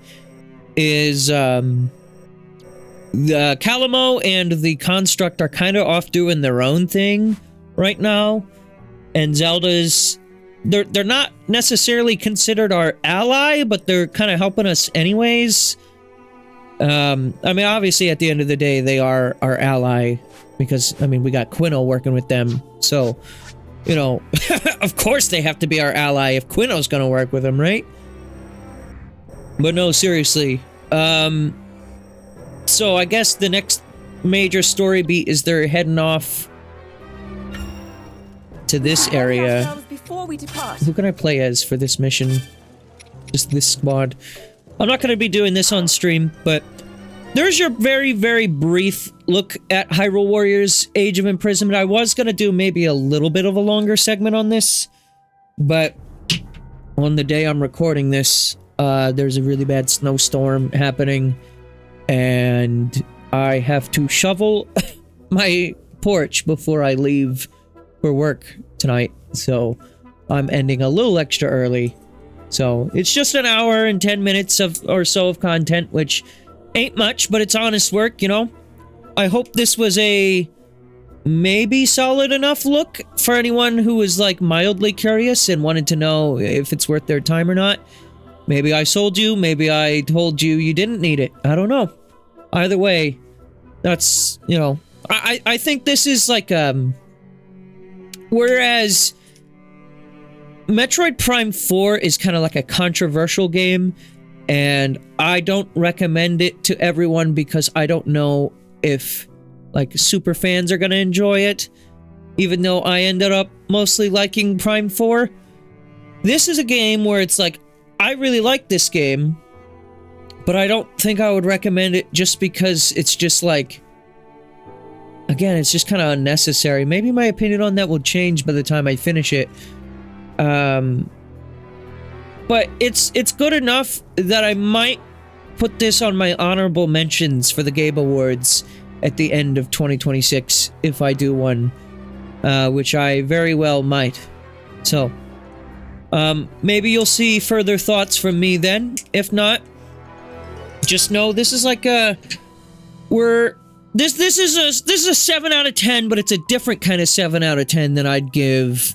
is, the Calamo and the Construct are kind of off doing their own thing right now. And Zelda's... They're not necessarily considered our ally, but they're kind of helping us anyways. I mean, obviously, at the end of the day, they are our ally. Because, I mean, we got QUINO working with them. So, you know, of course they have to be our ally if QUINO's gonna work with them, right? But no, seriously. So I guess the next major story beat is they're heading off to this area. Who can I play as for this mission? Just this squad. I'm not going to be doing this on stream, but there's your very, very brief look at Hyrule Warriors Age of Imprisonment. I was going to do maybe a little bit of a longer segment on this, but on the day I'm recording this, there's a really bad snowstorm happening, and I have to shovel my porch before I leave for work tonight, so I'm ending a little extra early. So it's just an hour and 10 minutes or so of content, which ain't much, but it's honest work, you know? I hope this was a maybe solid enough look for anyone who was, like, mildly curious and wanted to know if it's worth their time or not. Maybe I sold you, maybe I told you you didn't need it. I don't know. Either way, that's, you know... I think this is like, whereas Metroid Prime 4 is kind of like a controversial game, and I don't recommend it to everyone because I don't know if, like, super fans are gonna enjoy it, even though I ended up mostly liking Prime 4. this is a game where it's like, I really like this game, but I don't think I would recommend it just because it's just like, again, it's just kind of unnecessary. Maybe my opinion on that will change by the time I finish it. But it's good enough that I might put this on my honorable mentions for the Gabe Awards at the end of 2026, if I do one, which I very well might. So, maybe you'll see further thoughts from me then. If not, just know this is like a... This is a 7 out of 10, but it's a different kind of 7 out of 10 than I'd give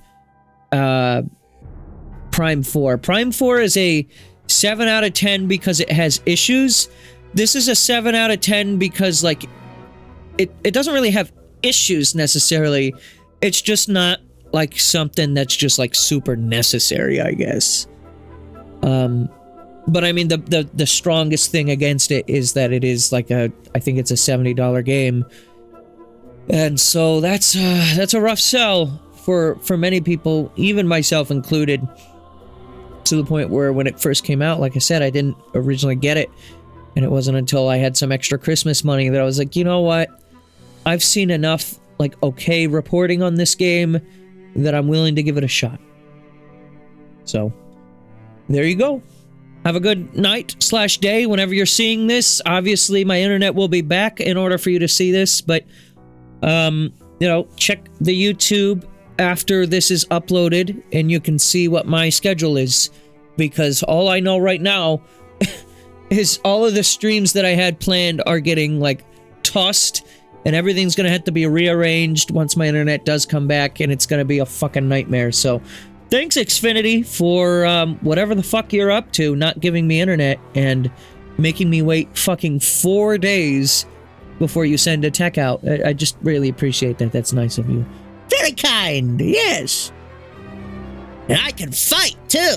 Prime 4. Prime 4 is a 7 out of 10 because it has issues. This is a 7 out of 10 because, like, it doesn't really have issues necessarily. It's just not, like, something that's just, like, super necessary, I guess. But I mean, the strongest thing against it is that it is like I think it's a $70 game. And so that's a rough sell for many people, even myself included. To the point where when it first came out, like I said, I didn't originally get it. And it wasn't until I had some extra Christmas money that I was like, you know what? I've seen enough, like, okay reporting on this game that I'm willing to give it a shot. So, there you go. Have a good night/day whenever you're seeing this. Obviously, my internet will be back in order for you to see this, but, you know, check the YouTube after this is uploaded, and you can see what my schedule is, because all I know right now is all of the streams that I had planned are getting, like, tossed, and everything's gonna have to be rearranged once my internet does come back, and it's gonna be a fucking nightmare. So, thanks, Xfinity, for whatever the fuck you're up to, not giving me internet and making me wait fucking 4 days before you send a tech out. I just really appreciate that. That's nice of you.
Very kind, yes. And I can fight, too.